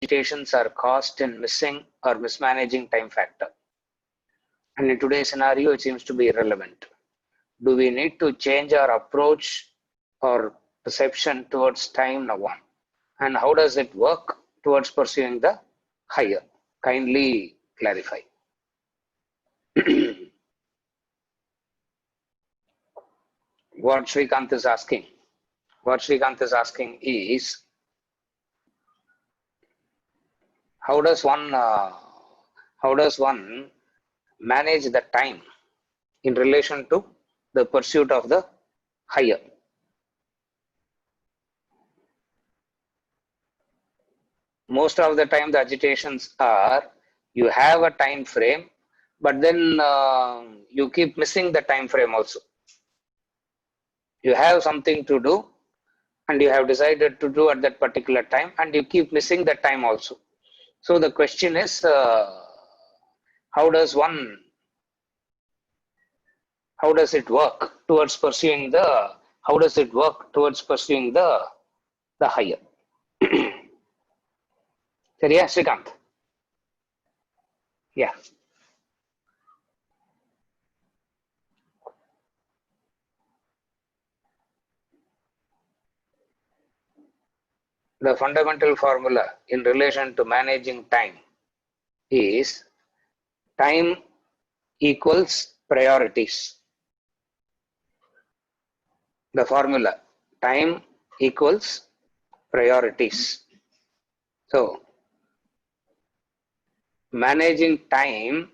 agitations are caused in missing or mismanaging time factor. And in today's scenario, it seems to be irrelevant. Do we need to change our approach or perception towards time? Now on. And how does it work towards pursuing the higher? Kindly clarify. What Srikanth is asking. What Srikanth is asking is, how does one manage the time in relation to the pursuit of the higher? Most of the time the agitations are, you have a time frame, but then you keep missing the time frame also. You have something to do and you have decided to do at that particular time, and you keep missing that time also. So the question is, how does it work towards pursuing the higher? சரியா Srikanth? Yeah. The fundamental formula in relation to managing time is time equals priorities. The formula, time equals priorities. So, managing time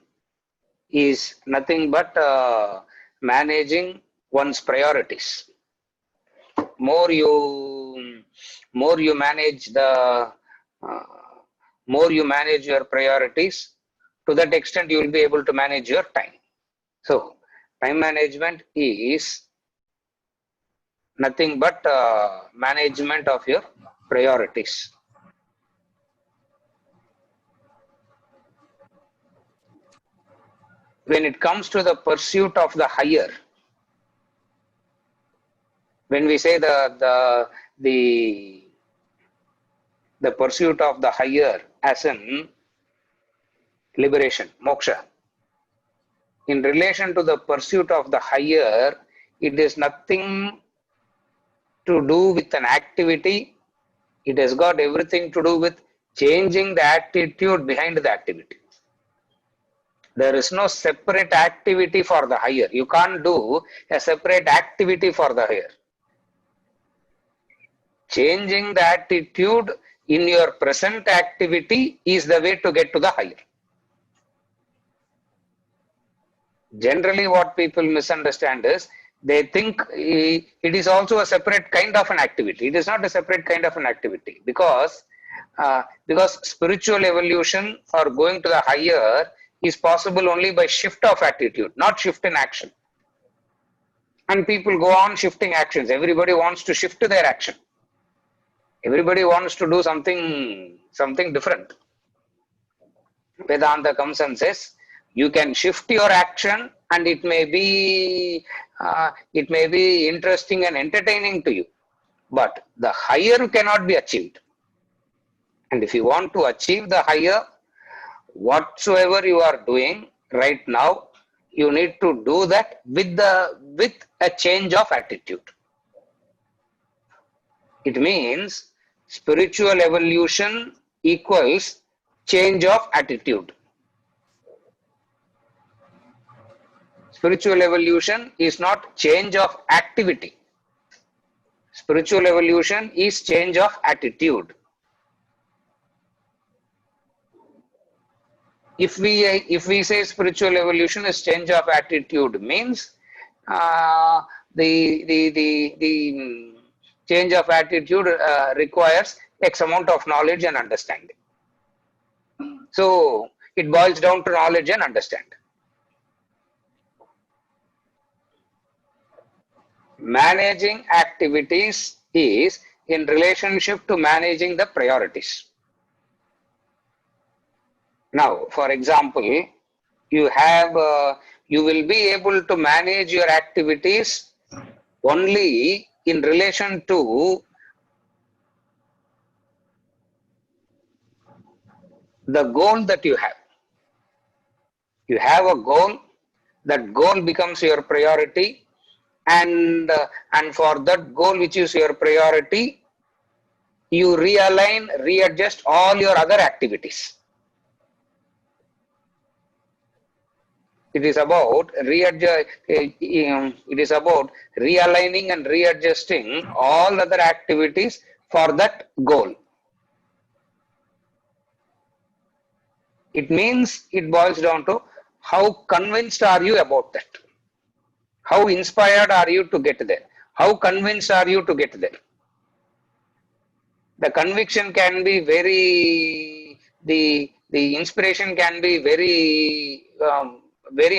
is nothing but managing one's priorities. More you manage your priorities, to that extent you will be able to manage your time. So time management is nothing but management of your priorities. When it comes to the pursuit of the higher, when we say the pursuit of the higher as in liberation, moksha, in relation to the pursuit of the higher, it is nothing to do with an activity. It has got everything to do with changing the attitude behind the activity. There is no separate activity for the higher. You can't do a separate activity for the higher. Changing the attitude in your present activity is the way to get to the higher. Generally, what people misunderstand is, they think it is also a separate kind of an activity. It is not a separate kind of an activity, because spiritual evolution or going to the higher is possible only by shift of attitude, not shift in action. And people go on shifting actions. Everybody wants to shift their action. Everybody wants to do something different. Vedanta comes and says, you can shift your action and it may be interesting and entertaining to you, but the higher cannot be achieved. And if you want to achieve the higher, whatsoever you are doing right now, you need to do that with a change of attitude. It means spiritual evolution equals change of attitude. Spiritual evolution is not change of activity. Spiritual evolution is change of attitude. If we say spiritual evolution is change of attitude, means the change of attitude requires X amount of knowledge and understanding. So it boils down to knowledge and understanding. Managing activities is in relationship to managing the priorities. Now, for example, you will be able to manage your activities only in relation to the goal that you have. You have a goal, that goal becomes your priority, and for that goal which is your priority, you realign, readjust all your other activities. It is about it is about realigning and readjusting all other activities for that goal. It means it boils down to how convinced are you about that? How inspired are you to get there? How convinced are you to get there? The conviction can be the inspiration can be very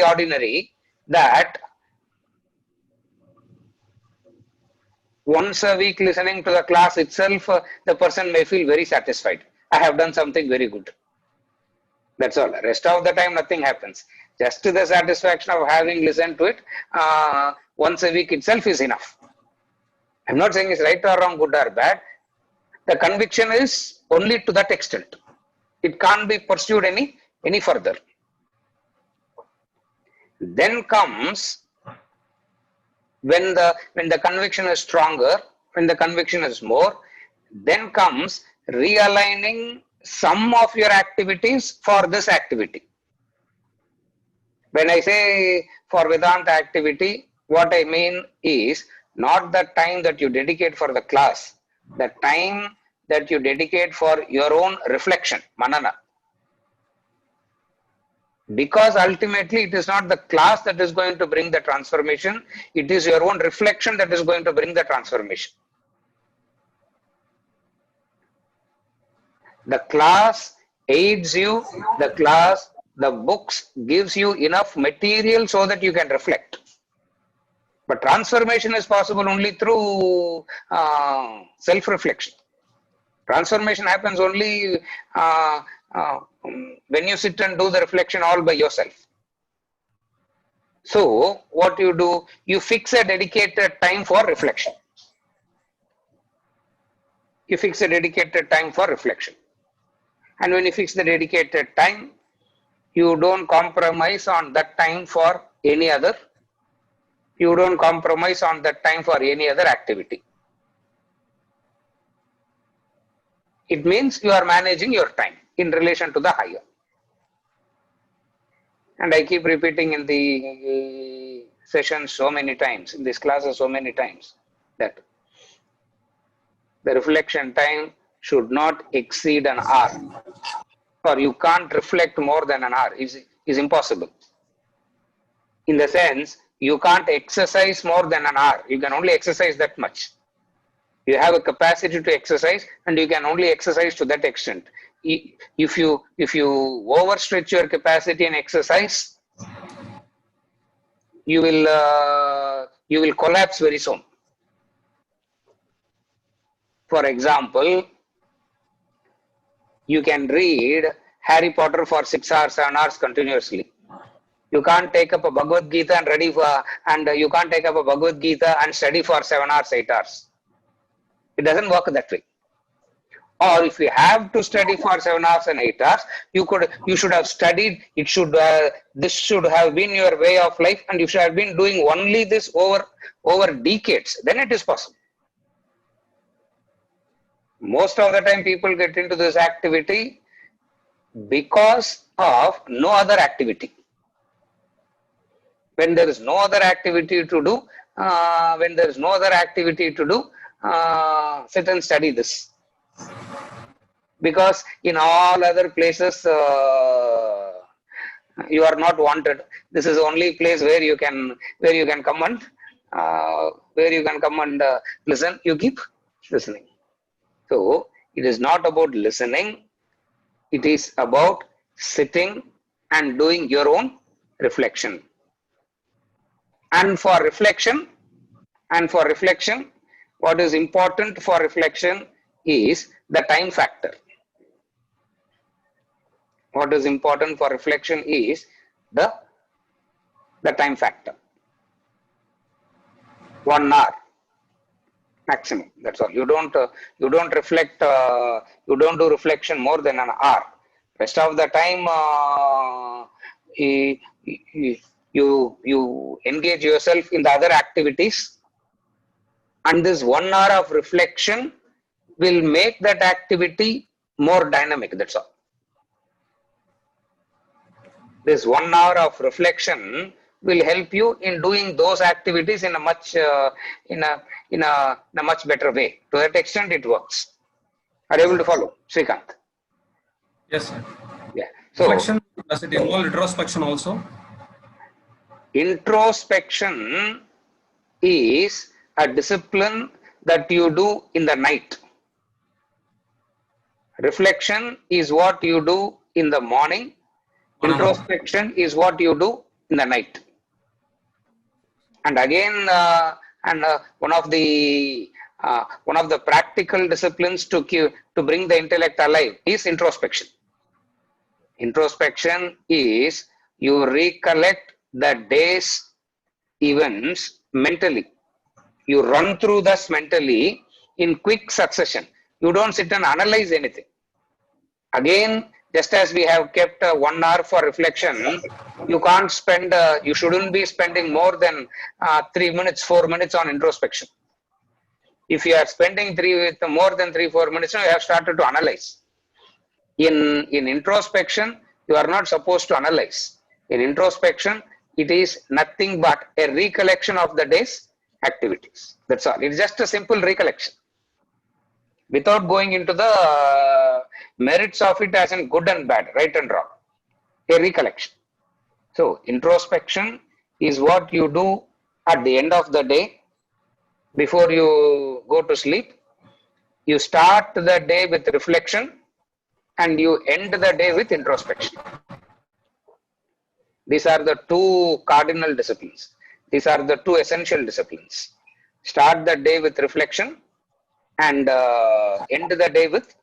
ordinary, that once a week listening to the class itself, the person may feel very satisfied. I have done something very good. That's all. Rest of the time, nothing happens. Just the satisfaction of having listened to it once a week itself is enough. I'm not saying it's right or wrong, good or bad. The conviction is only to that extent. It can't be pursued any further. Then comes when the conviction is stronger, when the conviction is more, then comes realigning some of your activities for this activity. When I say for Vedanta activity, what I mean is not the time that you dedicate for the class, the time that you dedicate for your own reflection, manana. Because ultimately it is not the class that is going to bring the transformation, it is your own reflection that is going to bring the transformation. The class aids you, the books gives you enough material so that you can reflect. But transformation is possible only through self-reflection. Transformation happens only when you sit and do the reflection all by yourself. So what you do, you fix a dedicated time for reflection. You fix a dedicated time for reflection. And when you fix the dedicated time, you don't compromise on that time for any other. You don't compromise on that time for any other activity. It means you are managing your time in relation to the higher. And I keep repeating in the sessions so many times, in this classes so many times, that the reflection time should not exceed an hour. Or you can't reflect more than an hour. Is impossible. In the sense, you can't exercise more than an hour. You can only exercise that much. You have a capacity to exercise, and you can only exercise to that extent. If you overstretch your capacity in exercise, you will collapse very soon. For example, you can read Harry Potter for 6 hours, 7 hours continuously. You can't take up a Bhagavad Gita and you can't take up a Bhagavad Gita and study for 7 hours, 8 hours. It doesn't work that way. Or if you have to study for 7 hours and 8 hours, you should have studied. This should have been your way of life, and you should have been doing only this over decades. Then it is possible. Most of the time, people get into this activity because of no other activity. When there is no other activity to do, sit and study this. Because in all other places, you are not wanted. This is the only place where you can come and listen. You keep listening. So it is not about listening. It is about sitting and doing your own reflection. And for reflection, what is important for reflection is the time factor. What is important for reflection is the time factor. 1 hour maximum. That's all. You don't reflect. You don't do reflection more than an hour. Rest of the time, you engage yourself in the other activities, and this 1 hour of reflection will make that activity more dynamic. That's all. This 1 hour of reflection will help you in doing those activities in a much in a much better way. To that extent, it works. Are you able to follow, Srikanth? Yes, sir. Yeah. So Reflection, does it involve introspection also? Introspection is a discipline that you do in the night. Reflection is what you do in the morning. Introspection is what you do in the night. And again, one of the practical disciplines to bring the intellect alive is introspection. Introspection is you recollect the day's events mentally. You run through this mentally in quick succession. You don't sit and analyze anything. Again, just as we have kept 1 hour for reflection, you can't spend, you shouldn't be spending more than 3 minutes, 4 minutes on introspection. If you are spending more than 3-4 minutes, you have started to analyze. In introspection, you are not supposed to analyze. In introspection, it is nothing but a recollection of the day's activities. That's all. It's just a simple recollection, without going into the merits of it as in good and bad, right and wrong. A recollection. So introspection is what you do at the end of the day before you go to sleep. You start the day with reflection and you end the day with introspection. These are the two cardinal disciplines. These are the two essential disciplines. Start the day with reflection and end the day with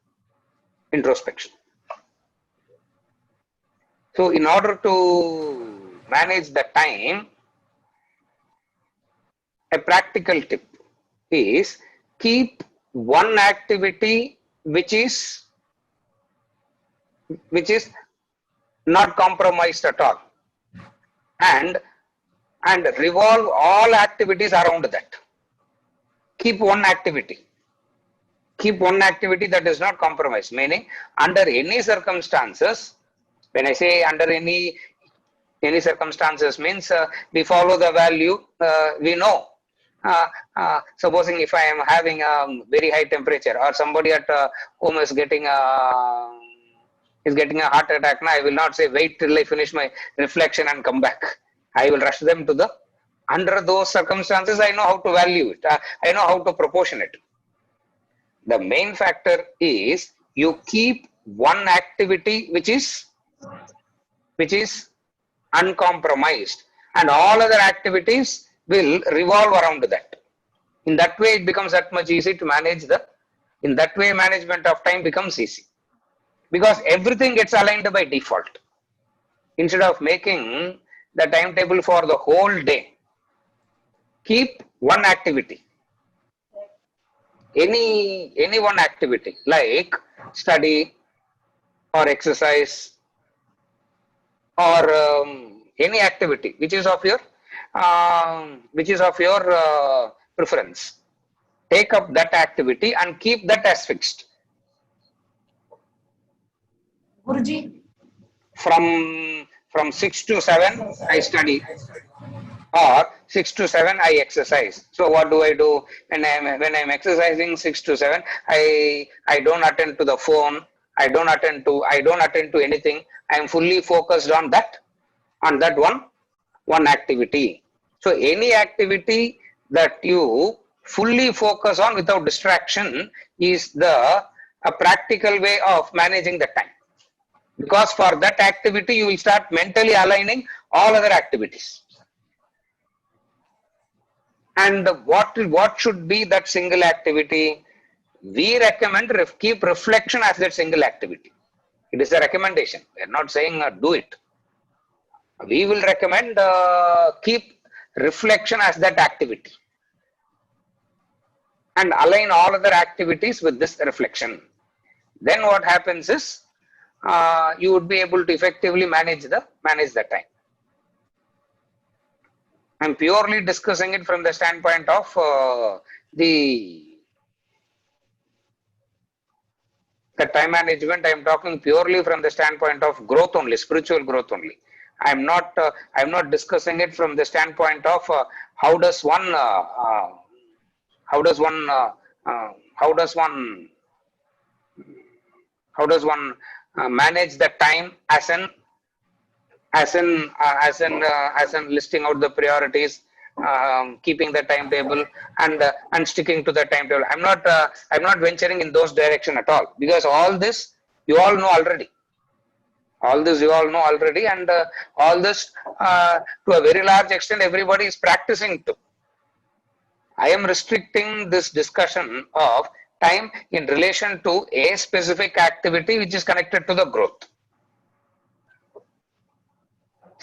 introspection. So in order to manage the time, a practical tip is keep one activity which is not compromised at all, and revolve all activities around that. Keep one activity. Keep one activity that is not compromised, meaning under any circumstances. When I say under any circumstances means we follow the value we know. Supposing if I am having a very high temperature, or somebody at home is getting a heart attack, now I will not say wait till I finish my reflection and come back. I will rush them to the. Under those circumstances, I know how to value it. I know how to proportion it. The main factor is you keep one activity which is uncompromised, and all other activities will revolve around that. In that way, it becomes that much easy to manage in that way, management of time becomes easy, because everything gets aligned by default. Instead of making the timetable for the whole day, keep one activity. Any one activity like study or exercise or any activity which is of your preference. Take up that activity and keep that as fixed. Guruji. From 6 to 7 I study, or 6 to 7 I exercise. So what do I do when I'm exercising 6 to 7? I don't attend to the phone. I don't attend to anything. I am fully focused on that one activity. So any activity that you fully focus on without distraction is a practical way of managing the time. Because for that activity, you will start mentally aligning all other activities. And what should be that single activity? We recommend keep reflection as that single activity. It is a recommendation. We are not saying do it. We will recommend keep reflection as that activity, and align all other activities with this reflection. Then what happens is, you would be able to effectively manage the time. I'm purely discussing it from the standpoint of the time management. I'm talking purely from the standpoint of growth only, spiritual growth only. I'm not discussing it from the standpoint of how does one how does one how does one manage the time as in listing out the priorities, keeping the timetable, and sticking to the timetable. I'm not venturing in those direction at all, because all this you all know already. All this you all know already, and all this to a very large extent everybody is practicing too. I am restricting this discussion of time in relation to a specific activity which is connected to the growth.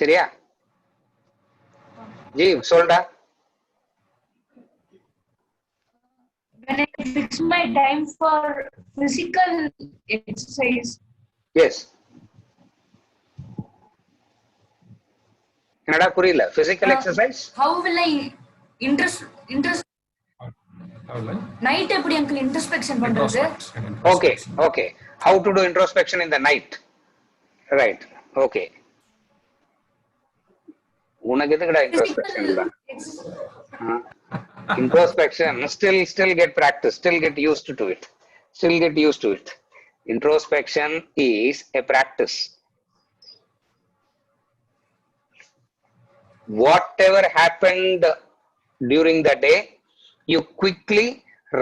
சரியா? G சொல்டா. When I fix my time for physical exercise. Yes. என்னடா புரியல? Physical exercise? How will I interest night எப்படி uncle introspection பண்றது? Okay. How to do introspection in the night? Right. Okay. உனக்கு எதுக்குடா introspection தான்? Introspection still get practice, still get used to it. Introspection is a practice. Whatever happened during the day, you quickly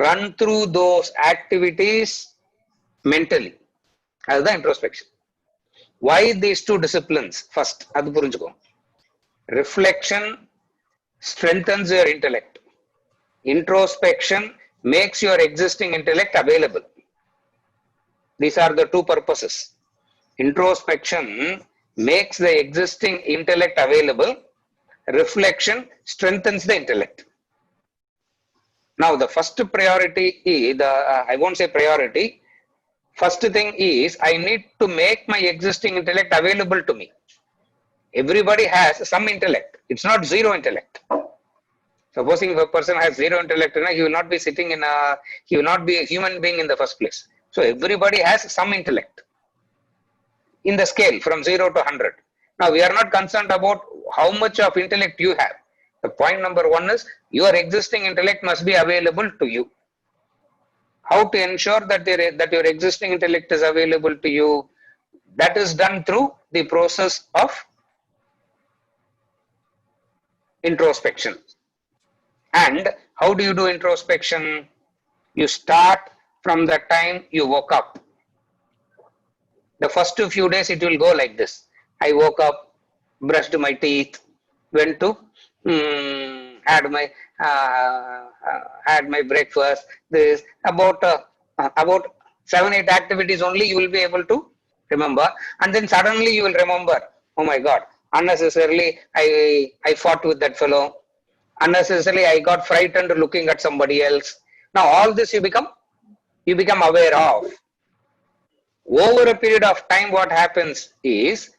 run through those activities mentally. That's introspection. Why these two disciplines? First, adu purinjuko. Reflection strengthens your intellect. Introspection makes your existing intellect available. These are the two purposes. Introspection makes the existing intellect available. Reflection strengthens the intellect. Now, the first priority is I won't say priority. First thing is I need to make my existing intellect available to me. Everybody has some intellect. It's not zero intellect. Supposing if a person has zero intellect, he will not be he will not be a human being in the first place. So everybody has some intellect in the scale from 0 to 100. Now we are not concerned about how much of intellect you have. The point number one is your existing intellect must be available to you. How to ensure that your existing intellect is available to you? That is done through the process of introspection. And how do you do introspection? You start from the time you woke up. The first few days it will go like this. I woke up, brushed my teeth, went to had my breakfast. This about 7-8 activities only you will be able to remember, and then suddenly you will remember, oh my God, unnecessarily I fought with that fellow. Unnecessarily I got frightened looking at somebody else. Now all this you become aware of. Over a period of time, what happens is,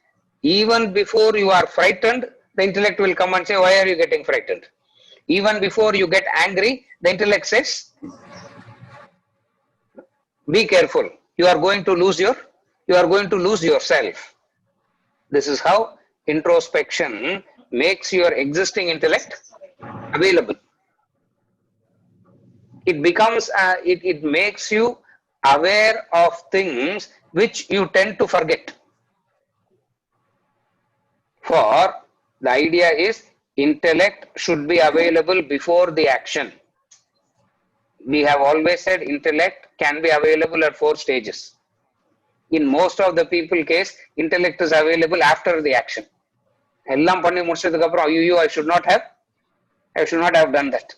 even before you are frightened, the intellect will come and say, why are you getting frightened? Even before you get angry, the intellect says, be careful. You are going to lose yourself. This is how introspection makes your existing intellect available. It becomes, it makes you aware of things which you tend to forget. For the idea is intellect should be available before the action. We have always said intellect can be available at 4 stages. In most of the people case, intellect is available after the action. எல்லாம் பண்ணி முடிச்சதுக்கு அப்புறம் ஐயோ I should not have done that.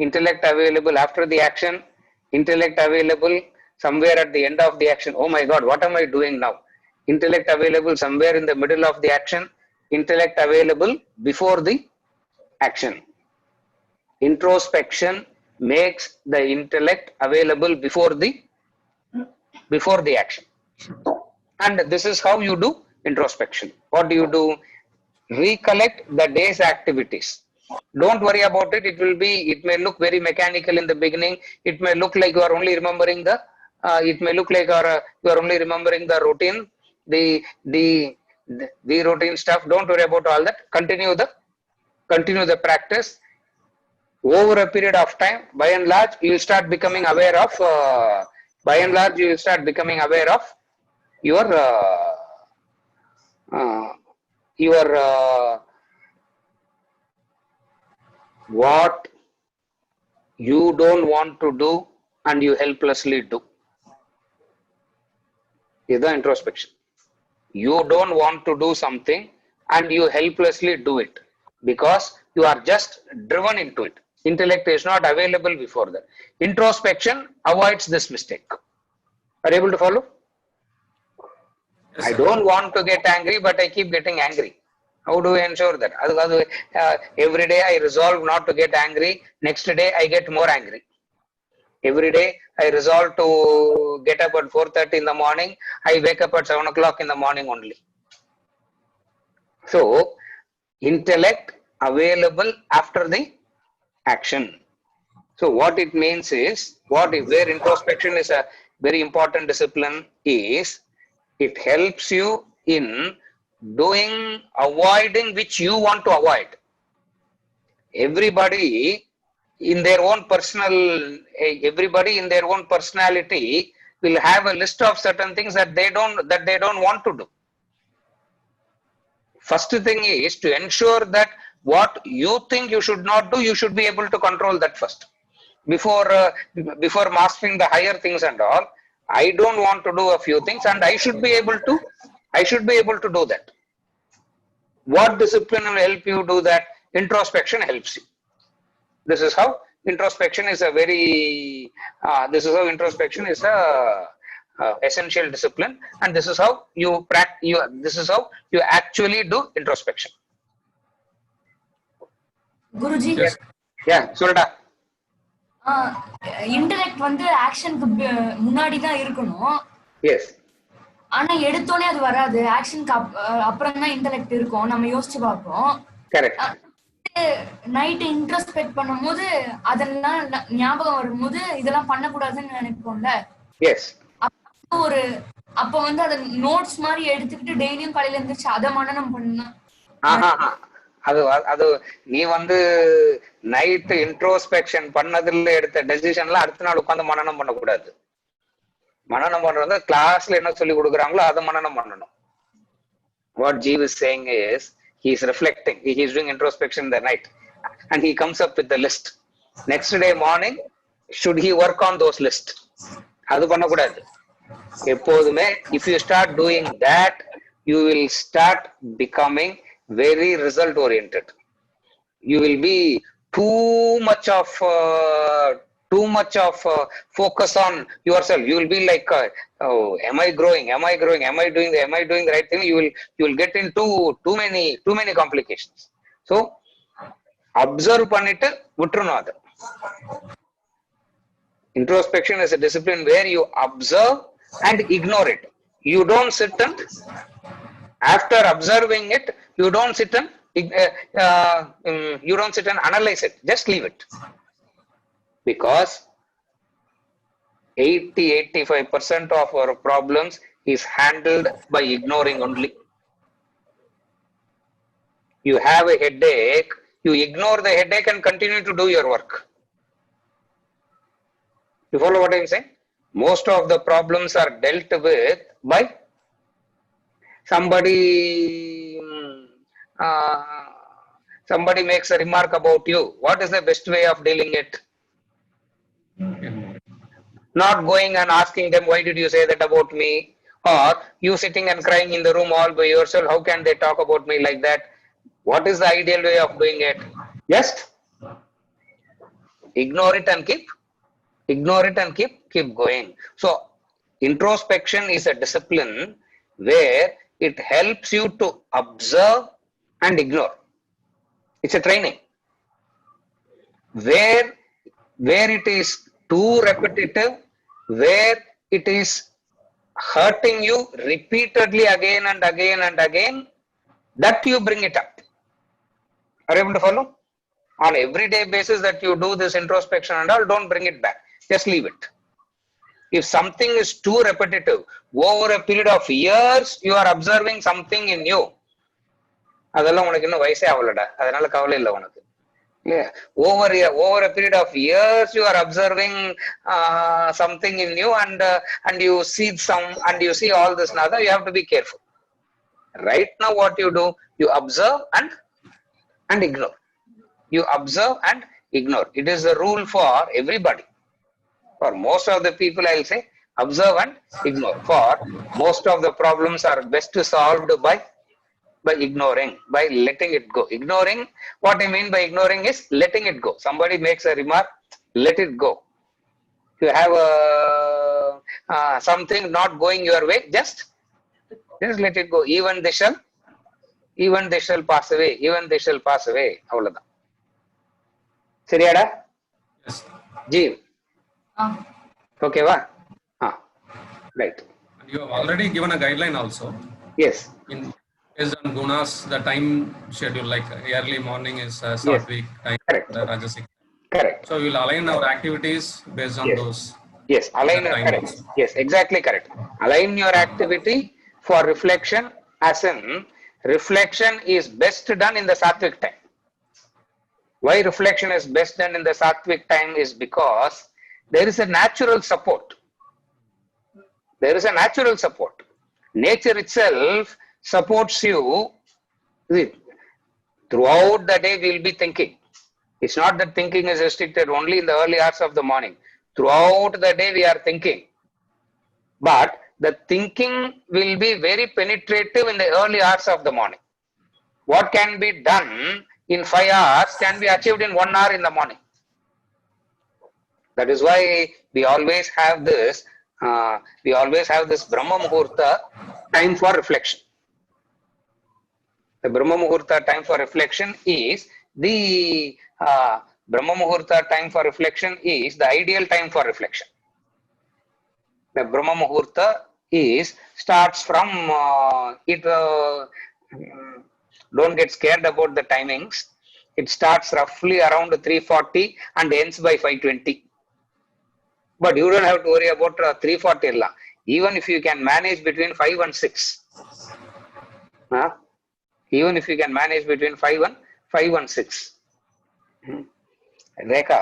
Intellect available after the action, intellect available somewhere at the end of the action. Oh my God, what am I doing now? Intellect available somewhere in the middle of the action, intellect available before the action. Introspection makes the intellect available before the action. And this is how you do introspection. What do you do? Recollect the day's activities. Don't worry about it. It may look very mechanical in the beginning. It may look like you are only remembering it may look like you are only remembering the routine, the, the, the routine stuff. Don't worry about all that. Continue the practice. Over a period of time, by and large, you will start becoming aware of, your, your, what you don't want to do and you helplessly do. Is the introspection. You don't want to do something and you helplessly do it because you are just driven into it. Intellect is not available before that. Introspection avoids this mistake. Are you able to follow? Yes, I sir. don't want to get angry, but I keep getting angry. How do I ensure that? Every day I resolve not to get angry. Next day I get more angry. Every day I resolve to get up at 4:30 in the morning. I wake up at 7 o'clock in the morning only. So, intellect available after the action. So, what it means is, where introspection is a very important discipline is, it helps you in avoiding which you want to avoid. Everybody in their own personality will have a list of certain things that they don't want to do. First thing is to ensure that what you think you should not do, you should be able to control that first. Before mastering the higher things and all, I don't want to do a few things and I should be able to do that. What discipline will help you do that? Introspection helps you. This is how introspection is a essential discipline, and this is how you actually do introspection. Guruji, Yes. Yeah, சொல்டா. Intellect வந்து ஆக்ஷனுக்கு முன்னாடி தான் இருக்கணும். Yes. ஆனா எடுத்தோனே அது வராது. ஆக்ஷனுக்கு அப்புறம் தான் இன்டெலெக்ட் இருக்கும். நம்ம யோசிச்சு பார்ப்போம். Correct. நைட் இன்ட்ரோஸ்பெக்ட் பண்ணும்போது அதெல்லாம் ஞாபகம் வரும்போது இதெல்லாம் பண்ணக்கூடாதுன்னு நினைப்போம்ல. Yes. அப்ப வந்து அத நோட்ஸ் மாதிரி எடுத்துக்கிட்டு டெய்லியும் காலையில எந்திரிச்சு அதை மனனம் பண்ணா. அது நீ வந்து நைட் இன்ட்ரோஸ்பெக்ஷன் பண்ணதுல எடுத்த டெசிஷன்ல அடுத்த நாள் உட்காந்து மனனம் பண்ணக்கூடாது. மனனம் பண்றது கிளாஸ்ல என்ன சொல்லி கொடுக்குறாங்களோ அதை மனனம் பண்ணணும். What Jeev is saying is, he is reflecting, he is doing introspection in the night and he comes up with the list. Next day morning, should he work on those lists? அது பண்ணக்கூடாது. எப்போதுமே if you start doing that, you will start becoming very result oriented. You will be too much of focus on yourself. You will be like, oh, am I growing? Am I doing the right thing? You will get into too many complications. So observe பண்ணிட்டு விட்டுறணும் அது. Introspection is a discipline where you observe and ignore it. You don't sit and, after observing it, you don't sit and analyze it. Just leave it. Because 80-85% of our problems is handled by ignoring only. You have a headache, you ignore the headache and continue to do your work. You follow what I am saying? Most of the problems are dealt with by somebody makes a remark about you. What is the best way of dealing it? Not going and asking them, why did you say that about me? Or you sitting and crying in the room all by yourself, how can they talk about me like that? What is the ideal way of doing it? Just ignore it and keep going. So introspection is a discipline where it helps you to observe and ignore. It's a training. Where it is too repetitive, where it is hurting you repeatedly again and again and again, that you bring it up. Are you able to follow? On everyday basis that you do this introspection and all, don't bring it back. Just leave it. If something is too repetitive, over a period of years, you are observing something in you. அதெல்லாம் உனக்கு இன்னும் வயசே ஆகலடா, அதனால கவலை இல்லை உனக்கு. Yeah. Over a period of years, you are observing something in you, and you see you see all this. Now, you have to be careful. Right now, what you do, you observe and ignore. You observe and ignore. It is a rule for everybody. For most of the people, I will say, observe and ignore. For most of the problems are best solved by ignoring, by letting it go. Ignoring, what I mean by ignoring is letting it go. Somebody makes a remark, let it go. You have something not going your way, just let it go. Even they shall pass away. Even they shall pass away. அவ்வளவுதான். சரியாடா? Yes. Jeev. ஓகேவா? Right. And you have already given a guideline also. Yes. Based on gunas, the time schedule, like early morning is sattvic time, Correct. rajasic. Correct. So we will align our activities based on those. Yes, align. Correct. Also. Yes, exactly correct. Align your activity for reflection, as in reflection is best done in the sattvic time. Why reflection is best done in the sattvic time is because there is a natural support. There is a natural support. Nature itself supports you. Throughout the day we will be thinking. It's not that thinking is restricted only in the early hours of the morning. Throughout the day we are thinking. But the thinking will be very penetrative in the early hours of the morning. What can be done in 5 hours can be achieved in 1 hour in the morning. That is why we always have this Brahma Muhurta time for reflection. The Brahma Muhurta time for reflection is the ideal time for reflection. The Brahma Muhurta starts from don't get scared about the timings. It starts roughly around 3:40 and ends by 5:20. But you don't have to worry about 3:40. Even if you can manage between 5 and 6. Even if you can manage between 5 and 6. Rekha,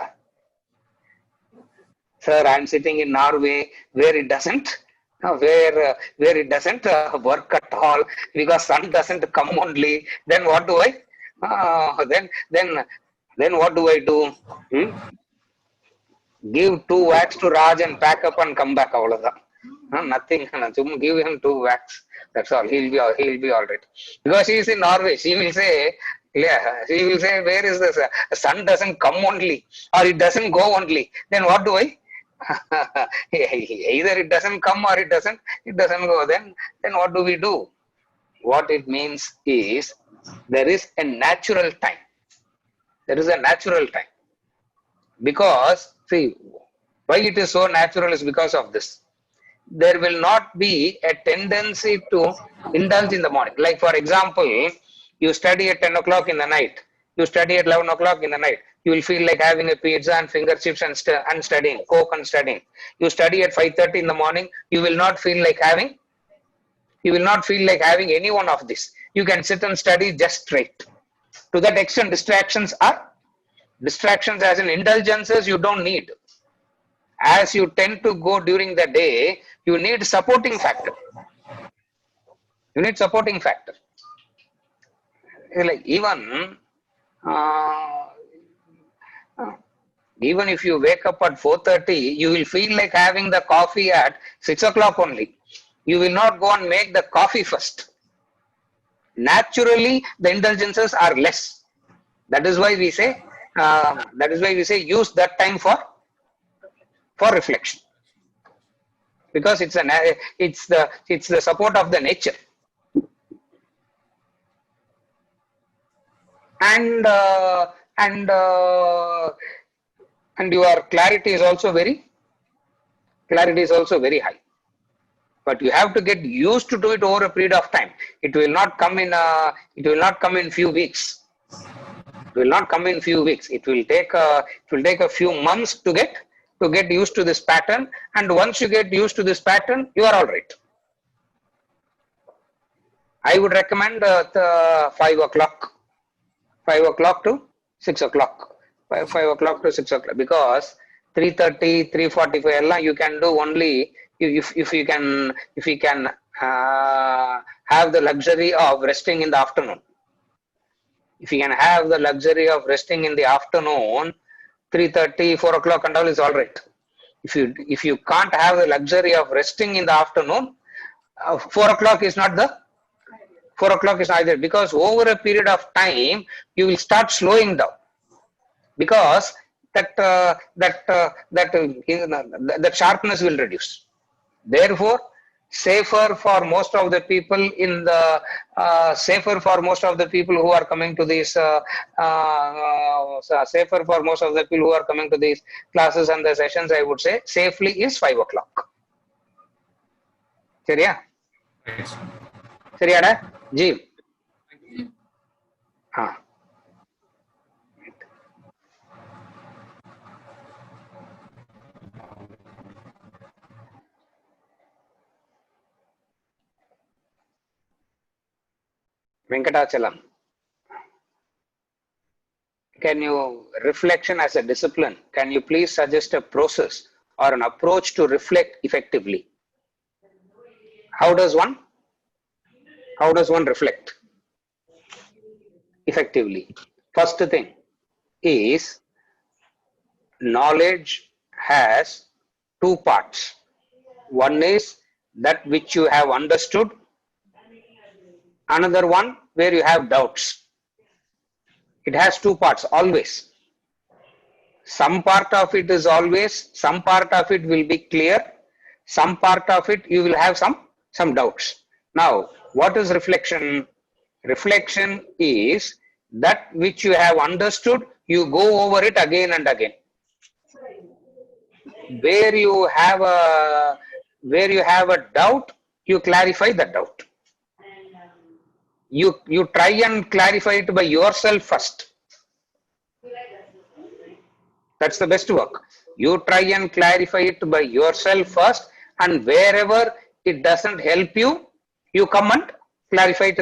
sir, I am sitting in Norway where it doesn't work at all because sun doesn't come only. Then what do I? Then what do I do? Give 2 whacks to Raj and pack up and come back. Nothing. Give him 2 whacks. That's all. He'll be all right. Because he is in Norway. She will say, where is this? Sun doesn't come only, or it doesn't go only. Then what do I? Either it doesn't come or it doesn't go. Then what do we do? What it means is there is a natural time. There is a natural time. Because, see, why it is so natural is because of this. There will not be a tendency to indulge in the morning. Like, for example, you study at 10 o'clock in the night. You study at 11 o'clock in the night. You will feel like having a pizza and finger chips and studying, Coke and studying. You study at 5:30 in the morning. You will not feel like having any one of this. You can sit and study just straight. To that extent, distractions as in indulgences you don't need. As you tend to go during the day, you need supporting factor. Like even if you wake up at 4:30, you will feel like having the coffee at 6 o'clock only. You will not go and make the coffee first. Naturally, the indulgences are less. That is why we say use that time for reflection, because it's the support of the nature. And your clarity is also very high. but you have to get used to do it over a period of time. It will not come in few weeks. It will not come in few weeks. It will take a few months to get used to this pattern. And once you get used to this pattern, you are all right. I would recommend 5 o'clock to 6 o'clock. 5 o'clock to 6 o'clock, because 3:30, 3:45 you can do only if you can have the luxury of resting in the afternoon. If you can have the luxury of resting in the afternoon, 3:30, 4 o'clock and all is all right. If you can't have the luxury of resting in the afternoon, 4 o'clock is not there, because over a period of time you will start slowing down, because that sharpness will reduce. Therefore, safer for most of the people who are coming to these classes and the sessions, I would say safely is 5 o'clock. Seriya? Seriya, Jeev? हाँ. Venkatachalam, can you, reflection as a discipline, can you please suggest a process or an approach to reflect effectively? How does one reflect effectively? First thing is, knowledge has two parts. One is that which you have understood, another one where you have doubts. It has two parts always. Some part of it is always, some part of it will be clear, some part of it you will have some doubts. Now, what is reflection? Reflection is that which you have understood, you go over it again and again. Where you have a doubt, you clarify the doubt. You try and clarify it by yourself first. That's the best work. You try and clarify it by yourself first, and wherever it doesn't help you, you come and clarify it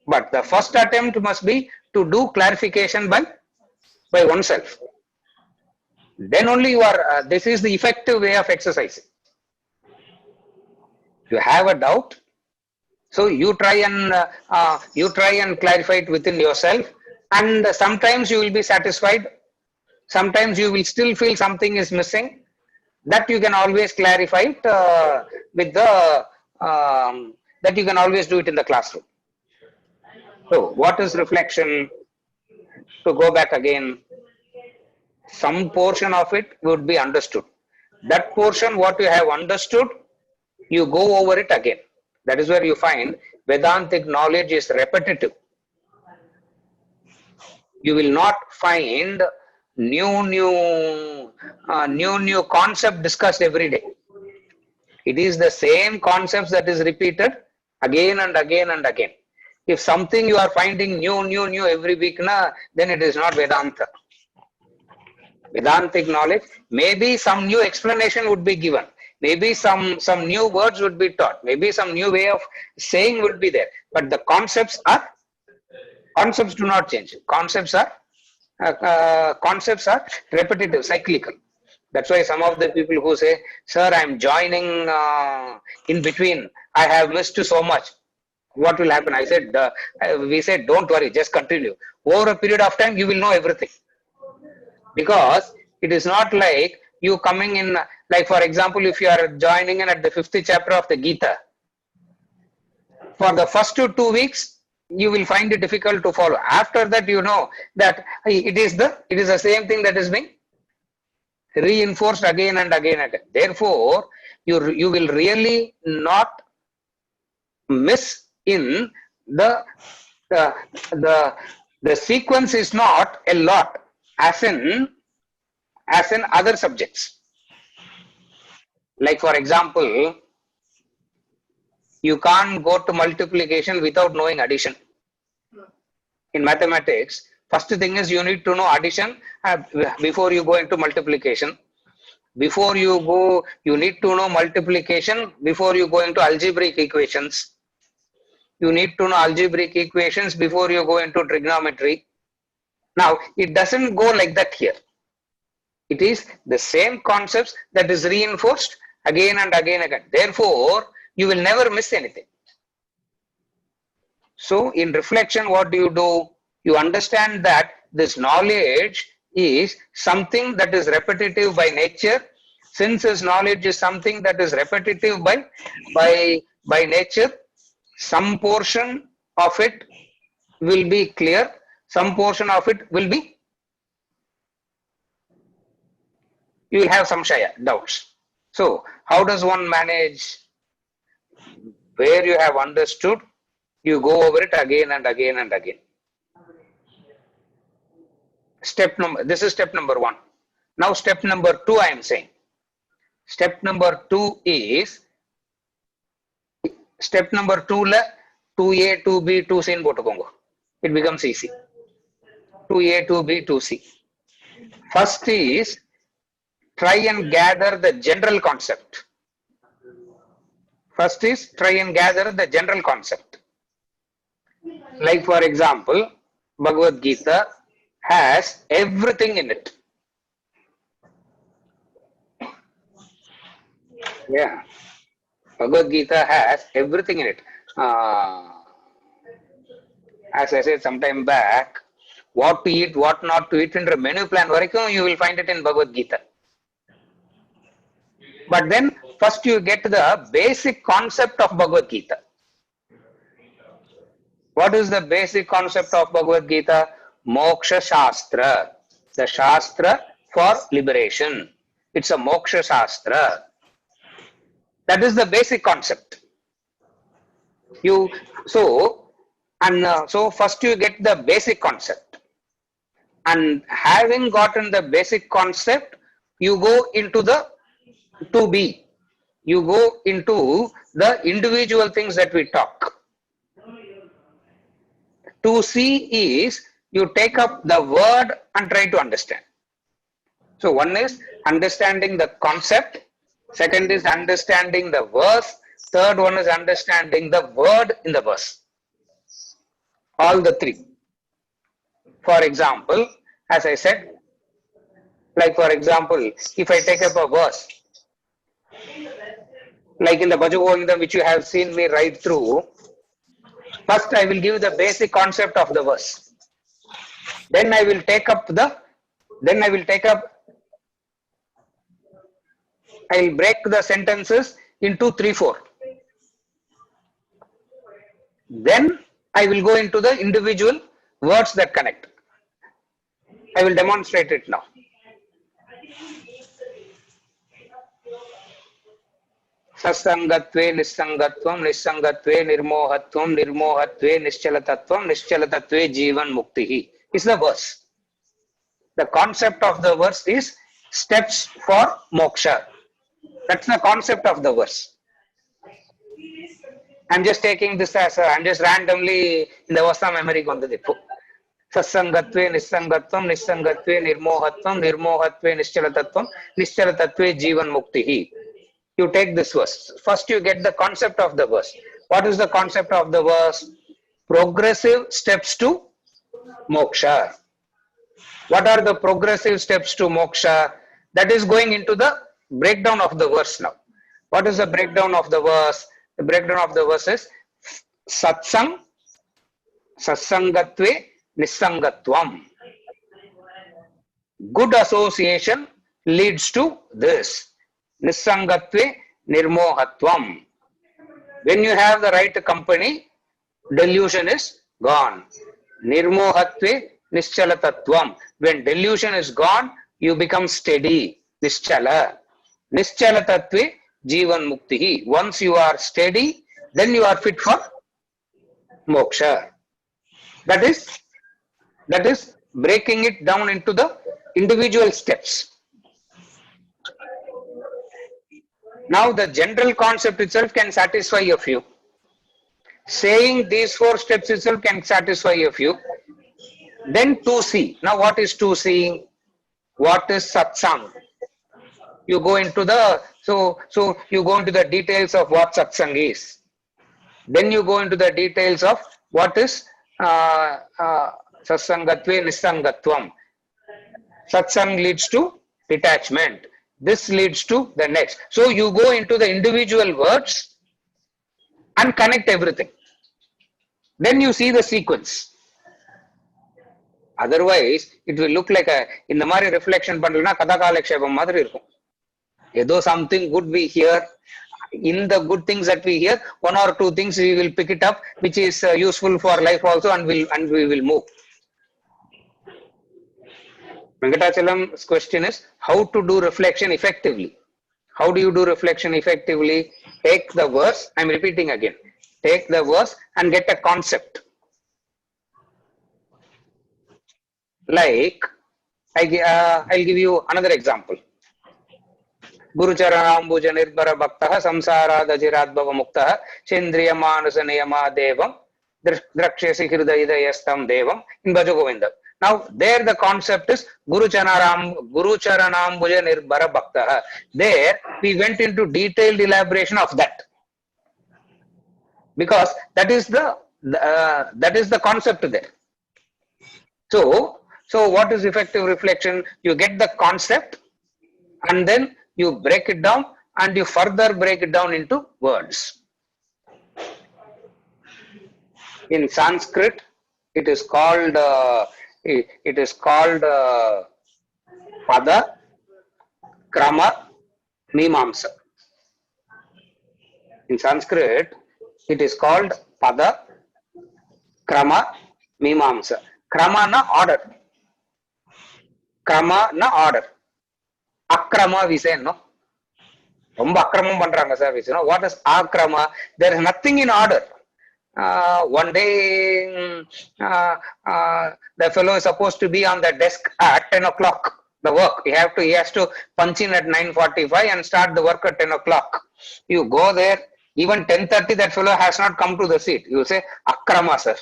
But the first attempt must be to do clarification by oneself. Then only you are, this is the effective way of exercising. You have a doubt, so you try and clarify it within yourself, and sometimes you will be satisfied, sometimes you will still feel something is missing. That you can always clarify it that you can always do it in the classroom. So what is reflection? To go back again, some portion of it would be understood. That portion what you have understood, you go over it again. That is where you find Vedantic knowledge is repetitive. You will not find new concept discussed every day. It is the same concepts that is repeated again and again and again. If something you are finding new every week, then it is not Vedanta. Vedantic knowledge, maybe some new explanation would be given. Maybe some new words would be taught. Maybe some new way of saying would be there. But the concepts do not change. Concepts are repetitive, cyclical. That's why some of the people who say, "Sir, I am joining in between. I have missed so much. What will happen?" I said, we said, "Don't worry, just continue. Over a period of time, you will know everything." Because it is not like you coming in, like for example, if you are joining in at the 5th chapter of the Gita, for the first 2 weeks, you will find it difficult to follow. After that, you know that it is the same thing that is being reinforced again and again and again. Therefore, you will really not miss in the sequence is not a lot as in other subjects. Like for example, you can't go to multiplication without knowing addition. In mathematics, first thing is you need to know addition before you go into multiplication. Before you go, you need to know multiplication before you go into algebraic equations. You need to know algebraic equations before you go into trigonometry. Now, it doesn't go like that here. It is the same concepts that is reinforced again and again and again. Therefore, you will never miss anything. So, in reflection, what do? You understand that this knowledge is something that is repetitive by nature. Since this knowledge is something that is repetitive by nature, some portion of it will be clear, some portion of it will be, you will have some doubts. So, how does one manage? Where you have understood, you go over it again and again and again. This is step number 1. Now step number 2 I am saying. Step number 2 is, step number 2 la 2A, 2B, 2C in potukongo. It becomes easy. 2A, 2B, 2C. First is, try and gather the general concept. First is, try and gather the general concept. Like for example, Bhagavad Gita has everything in it. Yeah, Bhagavad Gita has everything in it. As I said sometime back, what to eat, what not to eat in the menu plan, you will find it in Bhagavad Gita. But then, first you get the basic concept of Bhagavad Gita. What is the basic concept of Bhagavad Gita? Moksha Shastra, the Shastra for liberation. It's a Moksha Shastra. That is the basic concept. So first you get the basic concept, and having gotten the basic concept, you go into the 2B. You go into the individual things that we talk. 2C is, you take up the word and try to understand. So one is understanding the concept, second is understanding the verse, third one is understanding the word in the verse. All the three. For example, as I said, like for example, if I take up a verse, like in the Bhaja Govindam, which you have seen me write through, first I will give the basic concept of the verse. Then I will take up I will break the sentences into 3-4. Then I will go into the individual words that connect. I will demonstrate it now. Sasangatve nisangatvam, nisangatve nirmohatvam, nirmohatve nischalatatvam, nischalatatve jivan muktihi. Is the verse. The concept of the verse is steps for moksha. That's the concept of the verse. I'm just taking this as I'm just randomly in the Vasa memory gondadipu. Sasangatve nisangatvam, nisangatve nirmohatvam, nirmohatve nischalatatvam, nischalatatve jivan muktihi. You take this verse. First you get the concept of the verse. What is the concept of the verse? Progressive steps to moksha. What are the progressive steps to moksha? That is going into the breakdown of the verse now. What is the breakdown of the verse? The breakdown of the verse is satsang, sasangatve, nisangatvam. Good association leads to this. Nisangatve, nirmohatvam. When you have the right company, delusion is gone. Nirmohatve, nischalatatvam. When delusion is gone, you become steady. Nischala. Nischalatatve, jivan muktihi. Once you are steady, then you are fit for moksha. That is breaking it down into the individual steps. Now the general concept itself can satisfy a few. Saying these 4 steps itself can satisfy a few. Then 2C. Now what is 2C? What is satsang? You go into the you go into the details of what satsang is. Then you go into the details of what is satsangatve nisangatvam. Satsang leads to detachment. This leads to the next. So you go into the individual words and connect everything. Then you see the sequence. Otherwise, it will look like இந்த மாதிரி reflection பண்ணலனா கதாகாலக்ஷேபம் மாதிரி இருக்கும். ஏதோ something good we hear. In the good things that we hear, 1 or 2 things we will pick it up, which is useful for life also, and we will move. Venkatachalam's question is how to do reflection effectively. How do you do reflection effectively? Take the verse, I'm repeating again. Take the verse and get a concept. Like, I'll give you another example. Guru Charanambuja Nirbara Bhaktaha Samsaradajiraadbhava Muktaha Chendriya Manasa Niyama Devam Drakshesi Hridayastam Devam in Bhaja Govinda. Now, there the concept is Guru Charanambuja Nirbara Bhaktaha. There, we went into detailed elaboration of that. Because that is the concept there. So what is effective reflection? You get the concept and then you break it down and you further break it down into words. In Sanskrit, it is called Pada, Krama, Mimamsa. In Sanskrit, it is called Pada, Krama, Mimamsa. Krama na order. Krama na order. Akrama we say, no? Romba akramam pandranga sir, we say, no? What is akrama? There is nothing in order. One day the fellow is supposed to be on the desk at 10 o'clock. The work he has to punch in at 9:45 and start the work at 10 o'clock. You go there, even 10:30 that fellow has not come to the seat. You say akrama sir.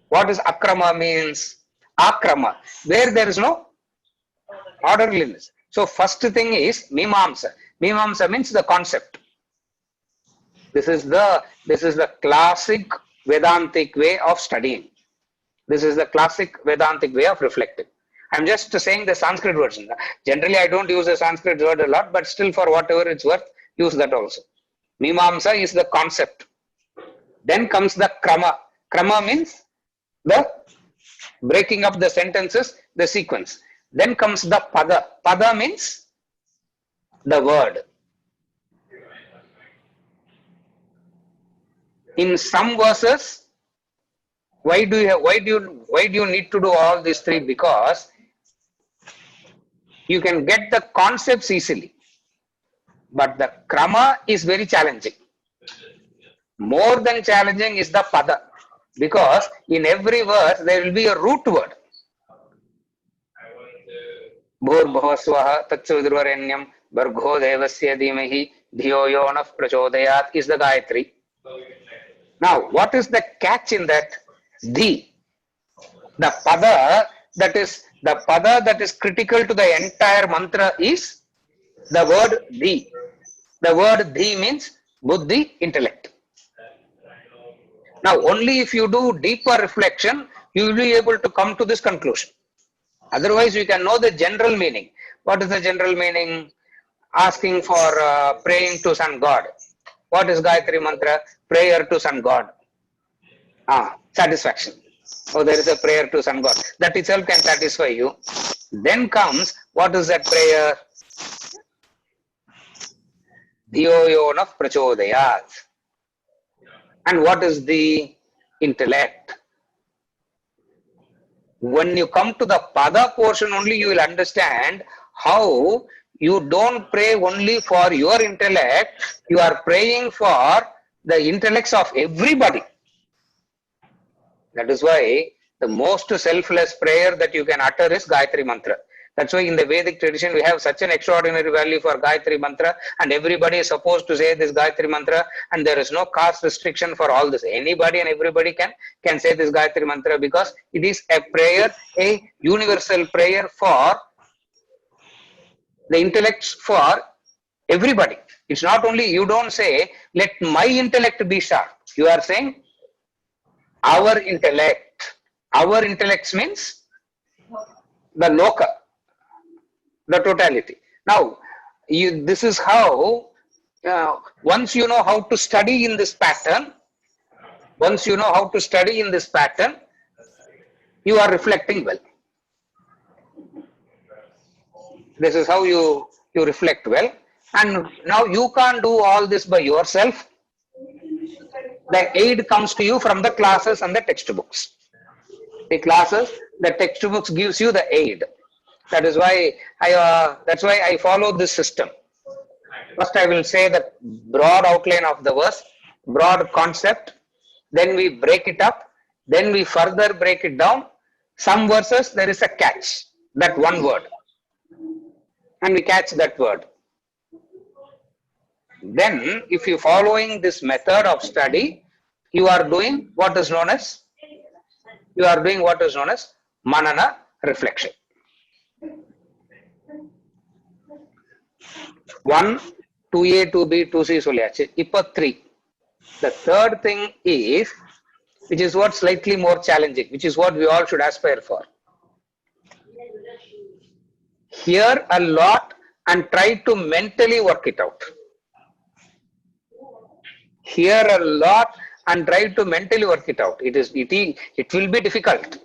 What is akrama means? Akrama, where there is no orderliness. So first thing is mimamsa. Mimamsa means the concept. This is the classic Vedantic way of studying. This is the classic Vedantic way of reflecting. I'm just saying the Sanskrit version. Generally, I don't use the Sanskrit word a lot, but still for whatever it's worth, use that also. Mimamsa is the concept. Then comes the krama. Krama means the breaking up the sentences, the sequence. Then comes the pada. Pada means the word. In some verses, why do you need to do all these 3? Because you can get the concepts easily, but the krama is very challenging. More than challenging is the pada, because in every verse there will be a root word. Bhurbhuvaswaha tatsavidurvarenyam Bhargo devasya dhimahi dhiyo yo nah prachodayat is the Gayatri. Now, what is the catch in that? Dhi. The pada that is critical to the entire mantra is the word dhi. The word dhi means buddhi, intellect. Now, only if you do deeper reflection, you will be able to come to this conclusion. Otherwise, you can know the general meaning. What is the general meaning? Asking for praying to sun god. What is Gayatri mantra? Prayer to sun god. Satisfaction. Oh, there is a prayer to sun god. That itself can satisfy you. Then comes, what is that prayer? Dhiyo yo nah prachodayat. And what is the intellect? When you come to the pada portion only, you will understand how you don't pray only for your intellect, you are praying for the intellects of everybody. That is why the most selfless prayer that you can utter is Gayatri Mantra. That's why in the Vedic tradition, we have such an extraordinary value for Gayatri Mantra, and everybody is supposed to say this Gayatri Mantra, and there is no caste restriction for all this. Anybody and everybody can say this Gayatri Mantra, because it is a prayer, a universal prayer for the intellects, for everybody. It's not only, you don't say, let my intellect be sharp. You are saying, our intellect. Our intellects means the loka, the totality. Now, this is how, once you know how to study in this pattern, you are reflecting well. This is how you reflect well. And now you can't do all this by yourself. The aid comes to you from the classes and the textbooks. The classes, the textbooks gives you the aid. That is why I follow this system. First, I will say the broad outline of the verse, broad concept. Then we break it up. Then we further break it down. Some verses, there is a catch, that one word. And we catch that word. Then, if you following this method of study, you are doing what is known as manana, reflection. 1, 2A, 2B, 2C solliyachu. Ipa 3. The third thing is, which is what slightly more challenging, which is what we all should aspire for. Hear a lot and try to mentally work it out. Hear a lot and try to mentally work it out. It will be difficult,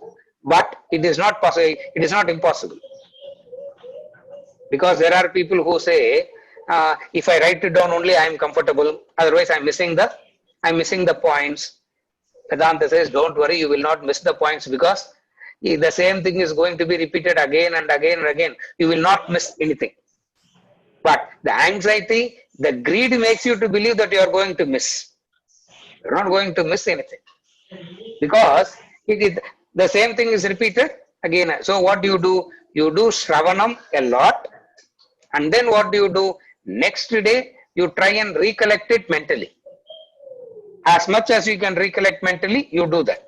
but it is not possible. It is not impossible. Because there are people who say, if I write it down only, I am comfortable. Otherwise, I'm missing the points. Vedanta says, don't worry, you will not miss the points, because the same thing is going to be repeated again and again and again. You will not miss anything. But the anxiety, the greed makes you to believe that you are going to miss. You're not going to miss anything, because the same thing is repeated again. So what do? You do Shravanam a lot, and then what do? Next day, you try and recollect it mentally. As much as you can recollect mentally, you do that.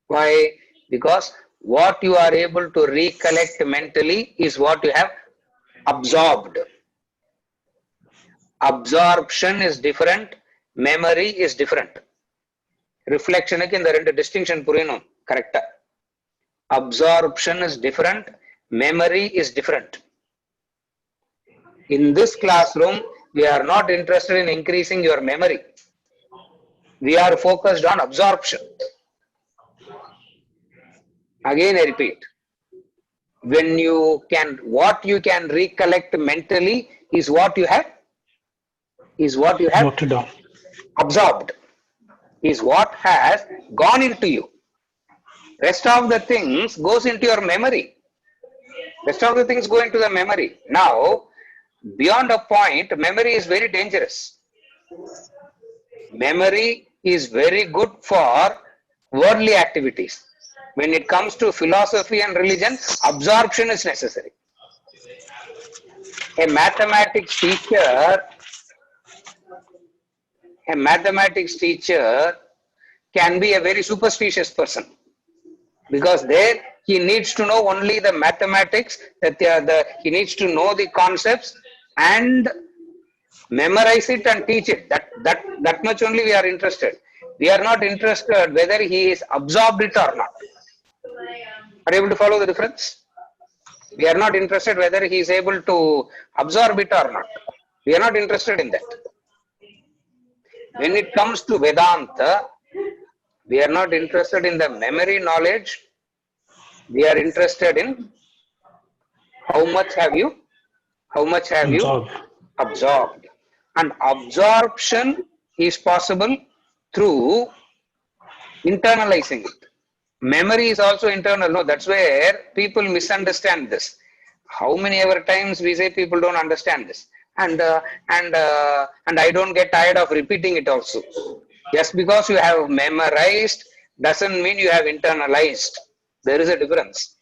Why? Because what you are able to recollect mentally is what you have absorbed. Absorption is different, memory is different. Reflection in the distinction purino, correct? Absorption is different, memory is different. In this classroom, we are not interested in increasing your memory. We are focused on absorption. Again, I repeat. What you can recollect mentally is what you have noted down. Absorbed, is what has gone into you. Rest of the things goes into your memory. Rest of the things go into the memory. Now, beyond a point, memory is very dangerous. Memory is very good for worldly activities. When it comes to philosophy and religion, absorption is necessary. A mathematics teacher can be a very superstitious person, because there he needs to know only the mathematics, he needs to know the concepts and memorize it and teach it. That much only we are interested. We are not interested whether he is absorbed it or not. Are you able to follow the difference? We are not interested whether he is able to absorb it or not. We are not interested in that. When it comes to Vedanta, we are not interested in the memory knowledge. We are interested in how much have you absorbed. And absorption is possible through internalizing it. Memory is also internal. No, that's where people misunderstand this. How many ever times we say people don't understand this, and I don't get tired of repeating it also. Just because you have memorized doesn't mean you have internalized. There is a difference.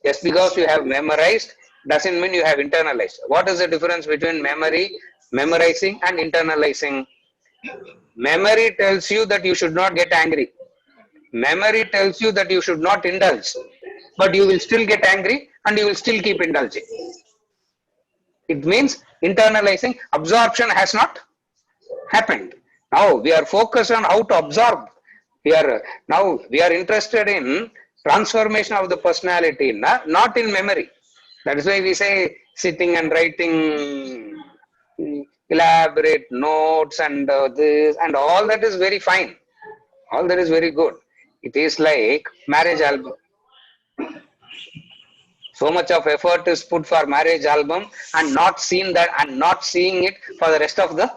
Just because you have memorized doesn't mean you have internalized. What is the difference between memorizing and internalizing? Memory tells you that you should not get angry. Memory tells you that you should not indulge. But you will still get angry and you will still keep indulging. It means internalizing. Absorption has not happened. Now we are focused on how to absorb. We are interested in transformation of the personality, not in memory. That is why we say sitting and writing elaborate notes and this and all that is very fine. All that is very good. It is like marriage album. So much of effort is put for marriage album and not seeing it for the rest of the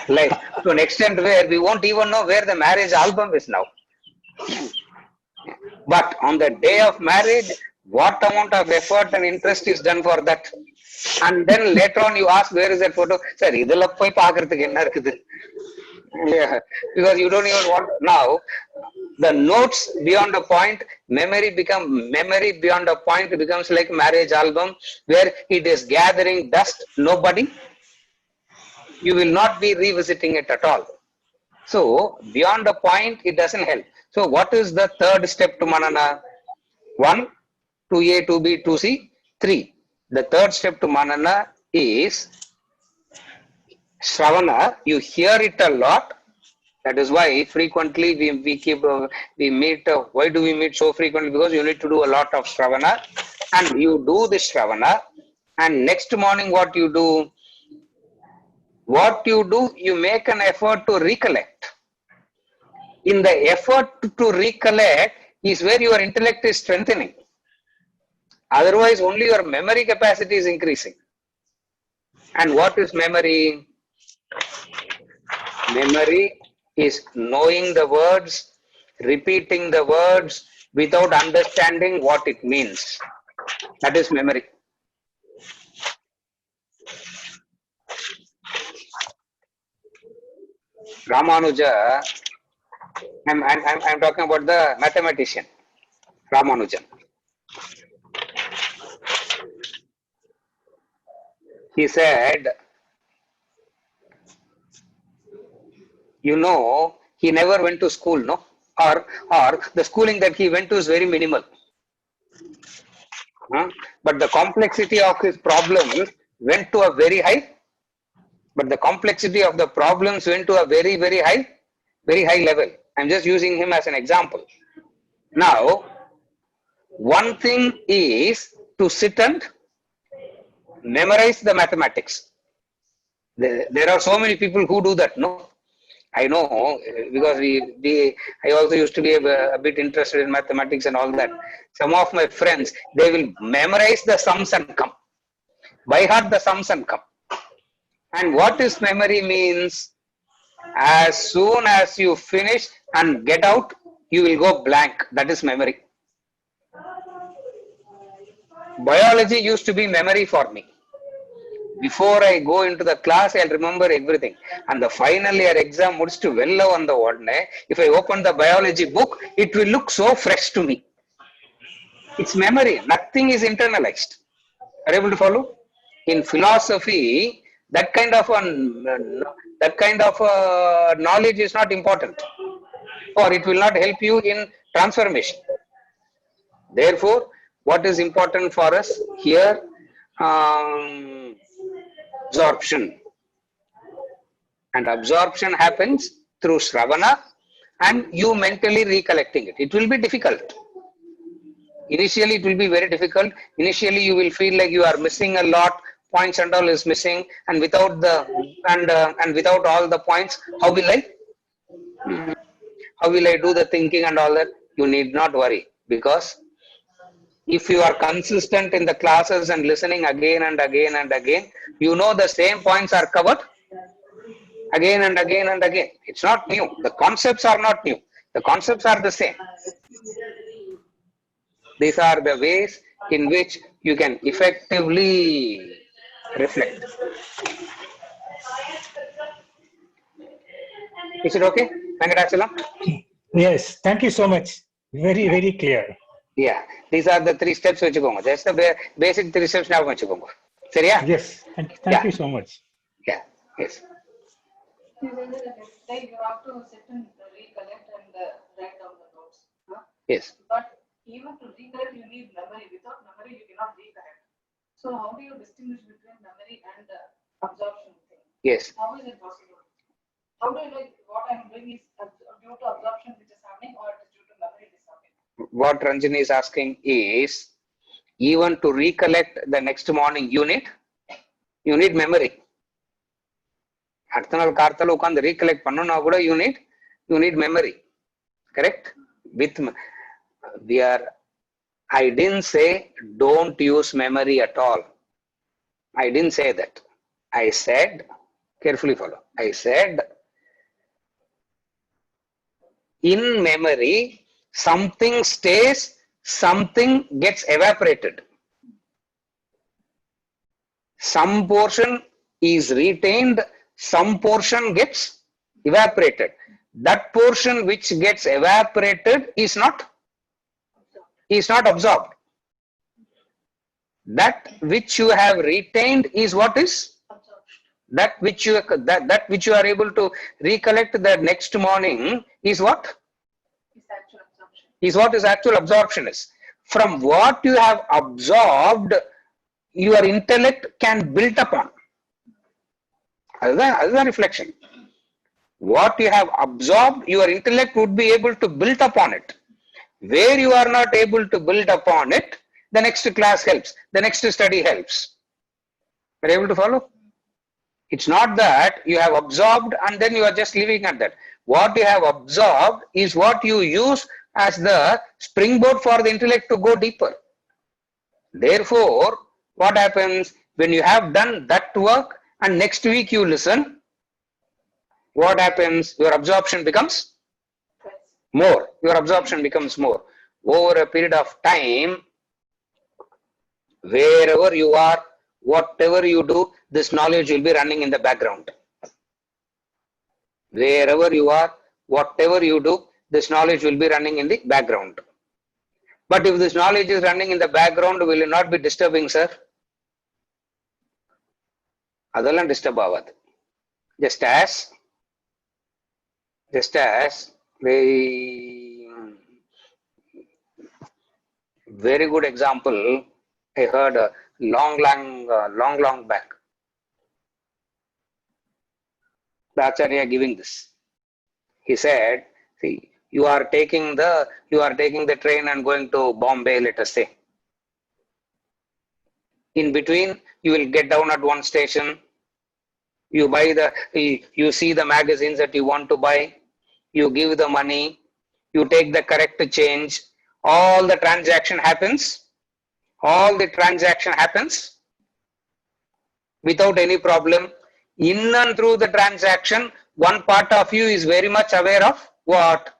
life, to an extent where we won't even know where the marriage album is now. But on the day of marriage, what amount of effort and interest is done for that? And then later on you ask, where is that photo? Sir, idella poi paakrathukku enna irukudhu? Yeah, because you don't even want now. The notes beyond a point, memory beyond a point becomes like marriage album where it is gathering dust. Nobody, you will not be revisiting it at all. So beyond a point, it doesn't help. So what is the third step to Manana? 1, 2A, 2B, 2C, 3. The third step to Manana is Shravana. You hear it a lot. That is why frequently we meet. Why do we meet so frequently? Because you need to do a lot of Shravana, and you do the Shravana, and next morning what you do? You make an effort to recollect. In the effort to recollect is where your intellect is strengthening. Otherwise, only your memory capacity is increasing. And what is memory? Memory is knowing the words, repeating the words without understanding what it means. That is memory. Ramanuja, I'm talking about the mathematician, Ramanujan. He said, he never went to school, no? Or the schooling that he went to is very minimal. But the complexity of his problems went to a very high. But the complexity of the problems went to a very, very high level. I'm just using him as an example. Now, one thing is to sit and memorize the mathematics. There are so many people who do that, no? I know, because I also used to be a bit interested in mathematics and all that. Some of my friends, they will memorize the sums and come. By heart the sums and come. And what is memory means? As soon as you finish and get out, you will go blank. That is memory. Biology used to be memory for me. Before I go into the class, I'll remember everything. And the final year exam mudichu to vella on the one, if I open the biology book, it will look so fresh to me. It's memory. Nothing is internalized. Are you able to follow? In philosophy, that kind of knowledge is not important, or it will not help you in transformation. Therefore, what is important for us here? Absorption. And absorption happens through Shravana and you mentally recollecting it. It will be difficult. Initially, it will be very difficult. Initially, you will feel like you are missing a lot. Points and all is missing, and without without all the points, how will I do the thinking and all that? You need not worry, because if you are consistent in the classes and listening again and again and again, you know the same points are covered again and again and again. It's not new. The concepts are not new. The concepts are the same. These are the ways in which you can effectively reflect. Is it okay, Venkatachalam? Yes, thank you so much. Very, very clear. Yeah, these are the 3 steps வச்சுக்கோங்க. Just the basic 3 steps ஞாபகம் வச்சுக்கோங்க. சரியா? Yes. Thank Yeah, you so much. yeah, yes. Like you have to sit and recollect and write down the notes. Huh? Yes. But even to recollect, you need memory. Without memory, you cannot recollect. So how do you distinguish between memory and absorption thing? Yes. How is it possible? How do you like what I'm doing is due to absorption which is happening or it is due to memory which is happening? What Ranjani is asking is, even to recollect the next morning you need memory. அடுத்த நாள் கார்த்தால உட்கார்ந்து recollect பண்ணனும்னா கூட you need memory. Correct? With I didn't say don't use memory at all. I didn't say that. I said, carefully follow. I said, in memory, something stays, something gets evaporated. Some portion is retained, some portion gets evaporated. That portion which gets evaporated is not absorbed. That which you have retained is what is that which you are able to recollect the next morning is what is actual absorption is. From what you have absorbed, your intellect can build upon. That's reflection. What you have absorbed, your intellect would be able to build upon it. Where you are not able to build upon it, the next class helps, the next study helps. Are you able to follow? It's not that you have absorbed and then you are just leaving at that. What you have absorbed is what you use as the springboard for the intellect to go deeper. Therefore, what happens when you have done that work and next week you listen? What happens? Your absorption becomes more. Your absorption becomes more. Over a period of time, wherever you are, whatever you do, this knowledge will be running in the background. Wherever you are, whatever you do, this knowledge will be running in the background. But if this knowledge is running in the background, will it not be disturbing, sir? Adallam disturb aavad. Just as very good example I heard long back. The Acharya giving this. He said, see, you are taking the train and going to Bombay, let us say. In between, you will get down at one station. You see the magazines that you want to buy. You give the money. You take the correct change. All the transaction happens. Without any problem. In and through the transaction, one part of you is very much aware of what?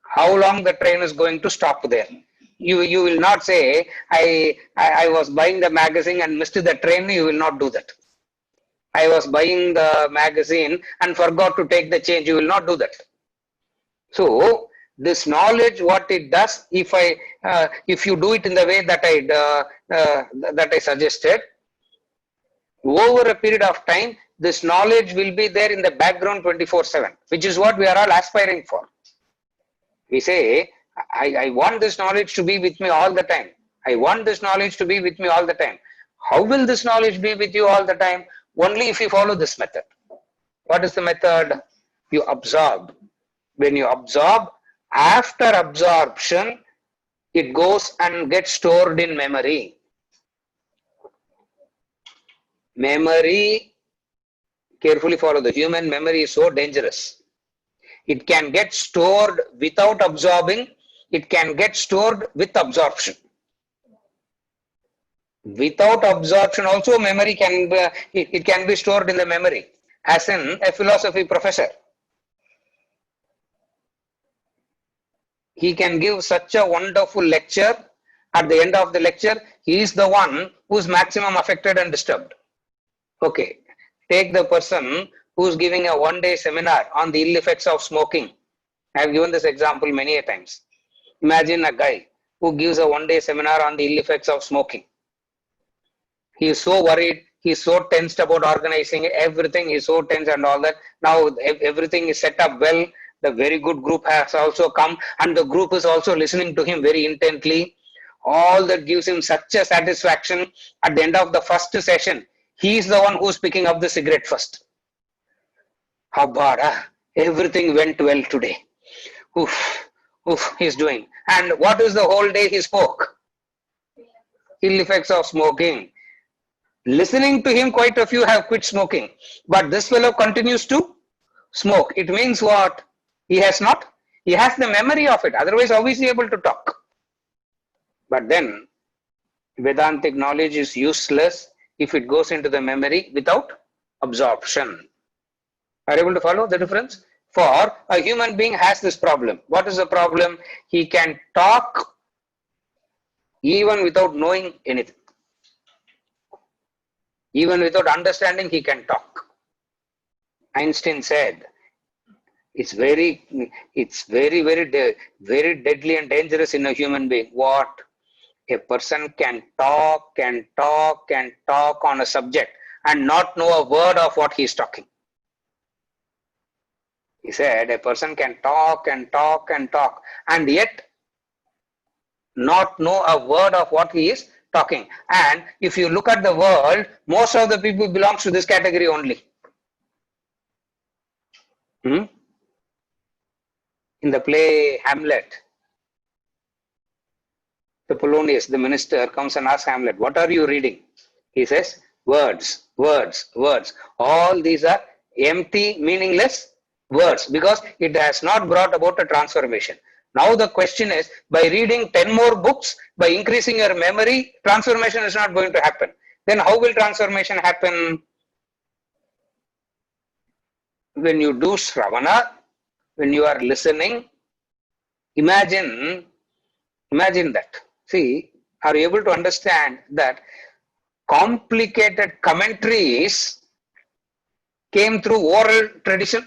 How long the train is going to stop there. You will not say, I was buying the magazine and missed the train. You will not do that. I was buying the magazine and forgot to take the change. You will not do that. So this knowledge, what it does, if you do it in the way that I suggested, over a period of time, this knowledge will be there in the background 24/7, which is what we are all aspiring for. We say, I want this knowledge to be with me all the time. I want this knowledge to be with me all the time. How will this knowledge be with you all the time? Only if you follow this method. What is the method? You absorb. When you absorb, after absorption, it goes and gets stored in memory. Memory, carefully follow, the human memory is so dangerous. It can get stored without absorbing. It can get stored with absorption. Without absorption also memory it can be stored in the memory. As in a philosophy professor. He can give such a wonderful lecture. At the end of the lecture, he is the one who is maximum affected and disturbed. Okay, take the person who is giving a one-day seminar on the ill effects of smoking. I have given this example many a times. Imagine a guy who gives a one-day seminar on the ill effects of smoking. He is so worried, he is so tensed about organizing everything, he is so tense and all that. Now everything is set up well. The very good group has also come, and the group is also listening to him very intently. All that gives him such a satisfaction. At the end of the first session, he is the one who is picking up the cigarette first. How bad, everything went well today. Oof, oof, he's doing. And what is the whole day he spoke? Ill effects of smoking. Listening to him, quite a few have quit smoking. But this fellow continues to smoke. It means what? He has not. He has the memory of it. Otherwise, how is he able to talk? But then, Vedantic knowledge is useless if it goes into the memory without absorption. Are you able to follow the difference? For a human being has this problem. What is the problem? He can talk even without knowing anything. Even without understanding, he can talk. Einstein said, it's very, very deadly and dangerous in a human being. What? A person can talk on a subject and not know a word of what he is talking. He said a person can talk and yet not know a word of what he is talking. And if you look at the world, most of the people belongs to this category only. In the play Hamlet, the Polonius, the minister, comes and asks Hamlet, what are you reading? He says, words, words, words. All these are empty, meaningless words because it has not brought about a transformation. Now the question is, by reading 10 more books, by increasing your memory, transformation is not going to happen. Then how will transformation happen? When you do Shravana, when you are listening, imagine that. See, are you able to understand that complicated commentaries came through oral tradition?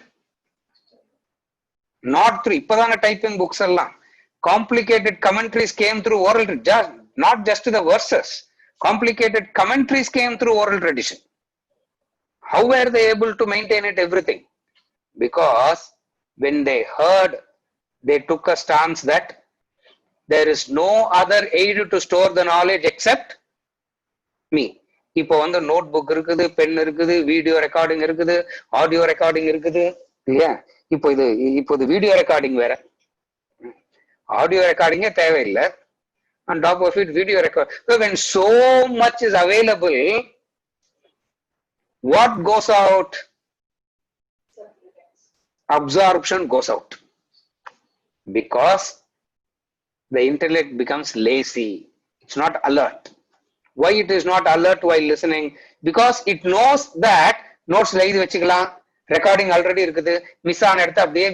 Not through typing books. Complicated commentaries came through oral tradition, not just the verses. Complicated commentaries came through oral tradition. How were they able to maintain it, everything? Because when they heard, they took a stance that there is no other aid to store the knowledge except me. இப்போ வந்து note book இருக்குது, pen இருக்குது, video recording இருக்குது, audio recording இருக்குது இல்லையா? இப்போ இது video recording வேற, ஆடியோ ரெக்கார்டிங்கே தேவையில்லை. On top of it, video record. So when so much is available, what goes out? Absorption goes out. Because the intellect becomes lazy. It's not alert. Why it is not alert while listening? Because it knows that notes la idu vechikalam, recording already irukudhu, miss aan edutha apdiye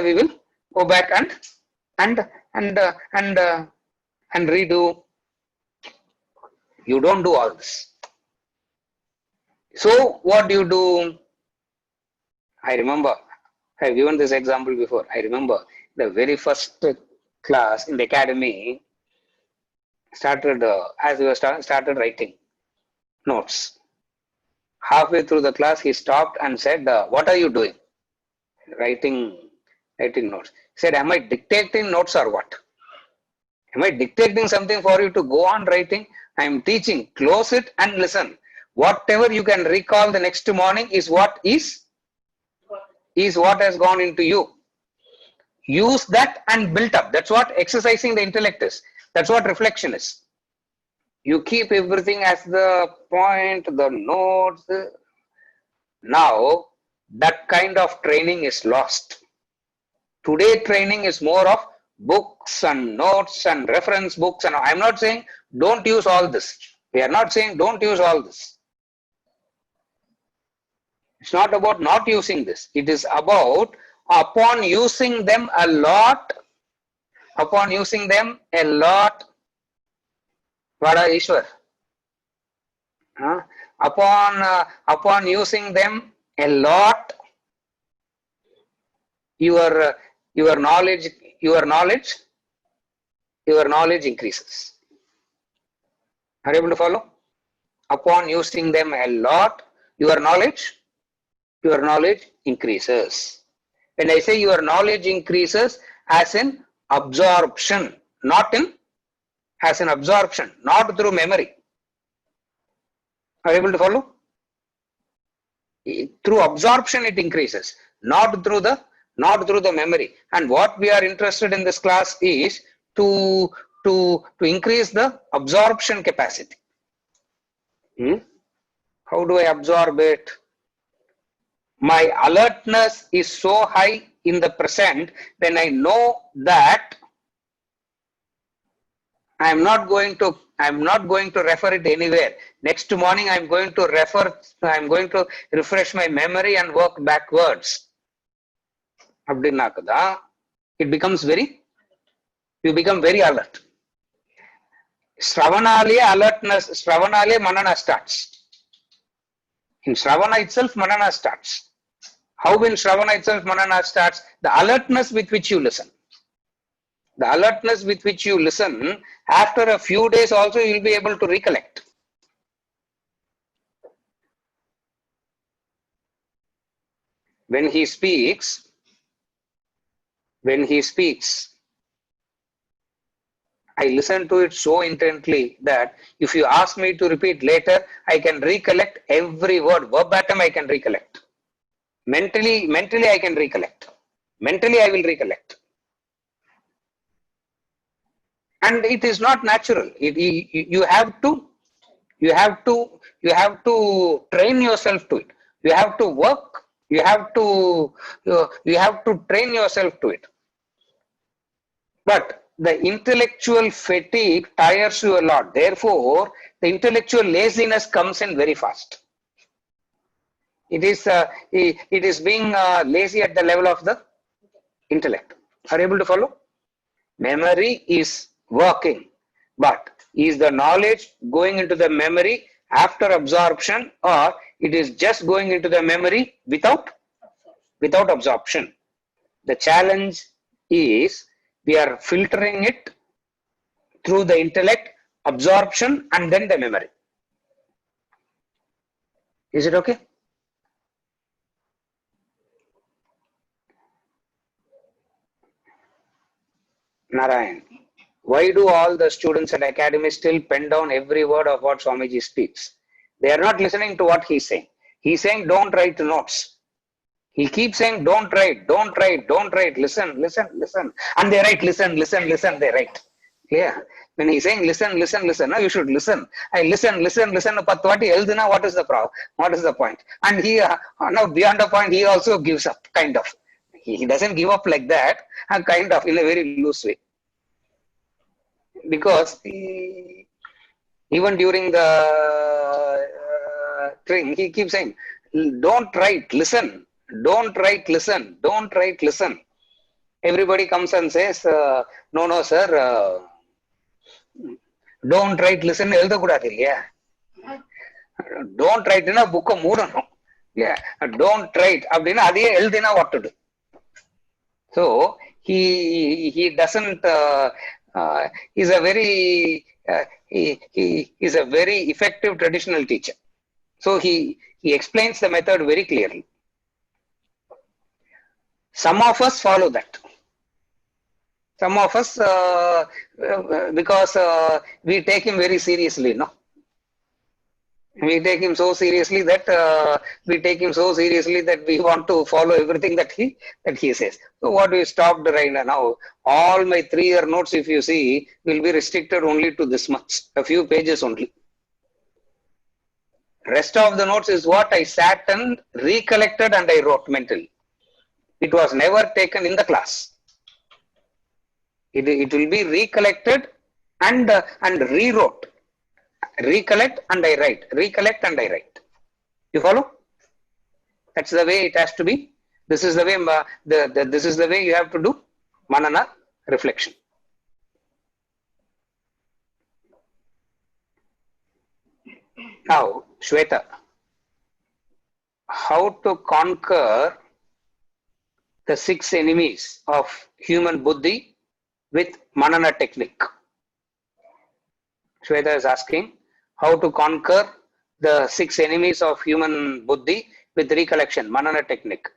we will go back and redo. You don't do all this. So what do you do? I remember, I have given this example before. I remember the very first class in the academy started, as we were started writing notes. Halfway through the class, he stopped and said, what are you doing? Writing notes. He said, am I dictating notes or what? Am I dictating something for you to go on writing? I am teaching. Close it and listen. Whatever you can recall the next morning is what has gone into you. Use that and build up. That's what exercising the intellect is. That's what reflection is. You keep everything as the point, the notes. Now, that kind of training is lost. Today, training is more of books and notes and reference books. And I'm not saying don't use all this. We are not saying don't use all this. It's not about not using this. It is about upon using them a lot, Vada Ishwar. Upon using them a lot, your your knowledge, your knowledge, your knowledge increases. Are you able to follow? Upon using them a lot, your knowledge increases. When I say your knowledge increases, as in absorption, not in, as in absorption, not through memory. Are you able to follow? Through absorption it increases, not through the memory. And what we are interested in this class is to increase the absorption capacity. How do I absorb it? My alertness is so high in the present when I know that I'm not going to refer it anywhere. Next morning I'm going to refresh my memory and work backwards. It becomes you become very alert. Shravanale alertness, Shravanale manana starts. In Shravana itself, manana starts. How in Shravana itself manana starts? The alertness with which you listen. The alertness with which you listen, after a few days also you will be able to recollect. When he speaks, I listen to it so intently that if you ask me to repeat later, I can recollect every word. Verbatim I can recollect. Mentally I can recollect. Mentally I will recollect. And it is not natural. You have to train yourself to it. You have to work. You have to train yourself to it. But the intellectual fatigue tires you a lot. Therefore, the intellectual laziness comes in very fast. It is being lazy at the level of the intellect. Are you able to follow? Memory is working, but is the knowledge going into the memory after absorption, or it is just going into the memory without absorption? The challenge is we are filtering it through the intellect, absorption, and then the memory. Is it okay? Narayan, why do all the students at academy still pen down every word of what Swamiji speaks? They are not listening to what he's saying. He's saying don't write notes. He keeps saying don't write, listen. And they write listen, they write. Yeah. When he's saying listen, no, you should listen. I listen. What is the problem? What is the point? And he, now beyond the point, he also gives up, kind of. He doesn't give up like that, kind of, in a very loose way. Because even during the thing, he keeps saying, don't write, listen. Don't write, listen. Everybody comes and says, no, sir, don't write, listen. Don't write in a book of Murano. Yeah, don't write. What to do? So he doesn't. He's a very he is a very effective traditional teacher. So he explains the method very clearly. Some of us follow that. Some of us because we take him very seriously, no. We take him so seriously that we want to follow everything that he says. So what we stopped right now, all my 3-year notes, if you see, will be restricted only to this much, a few pages only. Rest of the notes is what I sat and recollected and I wrote mentally. It was never taken in the class. It will be recollected and rewrote. Recollect and I write. You follow? That's the way it has to be. This is the way this is the way you have to do manana, reflection. Now, Shweta, how to conquer the 6 enemies of human buddhi with manana technique. Shweta is asking how to conquer the 6 enemies of human buddhi with recollection, manana technique.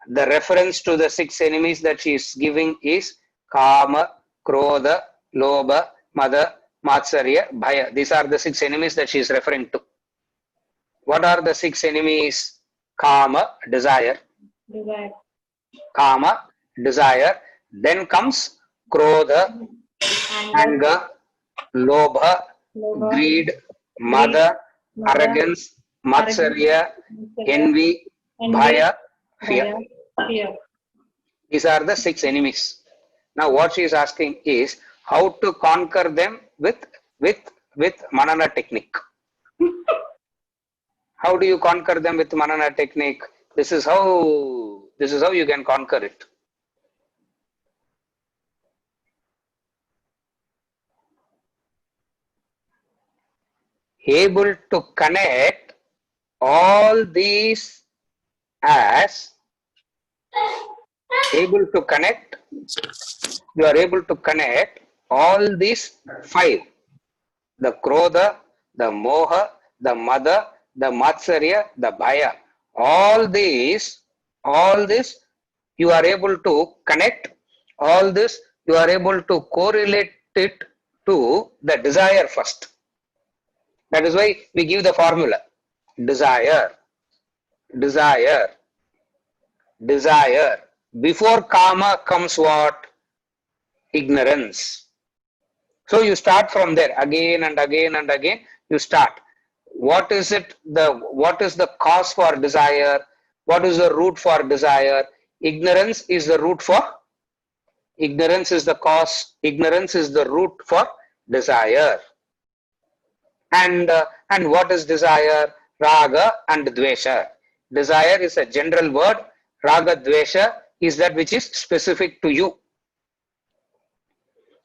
The reference to the 6 enemies that she is giving is Kama, Krodha, Lobha, Mada, Matsarya, Bhaya. These are the 6 enemies that she is referring to. What are the 6 enemies? Kama, desire. Kama, desire. Then comes Krodha, anger, Lobha, greed, Mada, arrogance, Matsarya, envy, Bhaya, fear. These are the 6 enemies. Now what she is asking is how to conquer them with manana technique. How do you conquer them with manana technique? This is how you can conquer it. Able to connect all these as able to connect, you are able to connect all these 5, the Krodha, the Moha, the Mada, the Matsarya, the Bhaya. All this you are able to connect, all this you are able to correlate it to the desire first. That is why we give the formula. Desire. Before Kama comes what? Ignorance. So you start from there again and again and again. You start. What is it? What is the cause for desire? What is the root for desire? Ignorance is the root for. Ignorance is the cause. Ignorance is the root for desire. And what is desire? Raga and Dvesha. Desire is a general word. Raga Dvesha is that which is specific to you.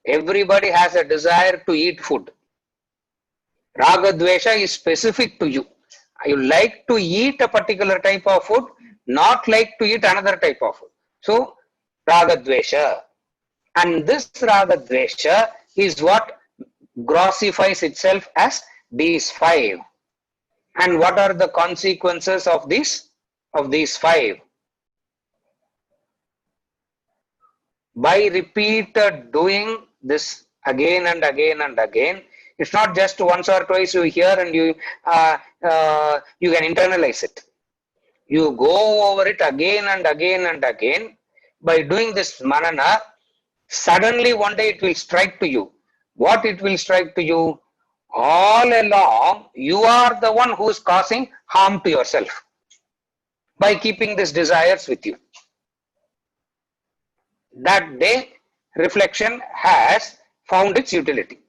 Everybody has a desire to eat food. Raga Dvesha is specific to you. You like to eat a particular type of food, not like to eat another type of food. So, Raga Dvesha. And this Raga Dvesha is what grossifies itself as these 5. And what are the consequences of these 5? By repeated doing this again and again and again, it's not just once or twice you hear and you can internalize it. You go over it again and again and again. By doing this manana, suddenly one day it will strike to you. What it will strike to you? All along, you are the one who is causing harm to yourself by keeping these desires with you. That day, reflection has found its utility.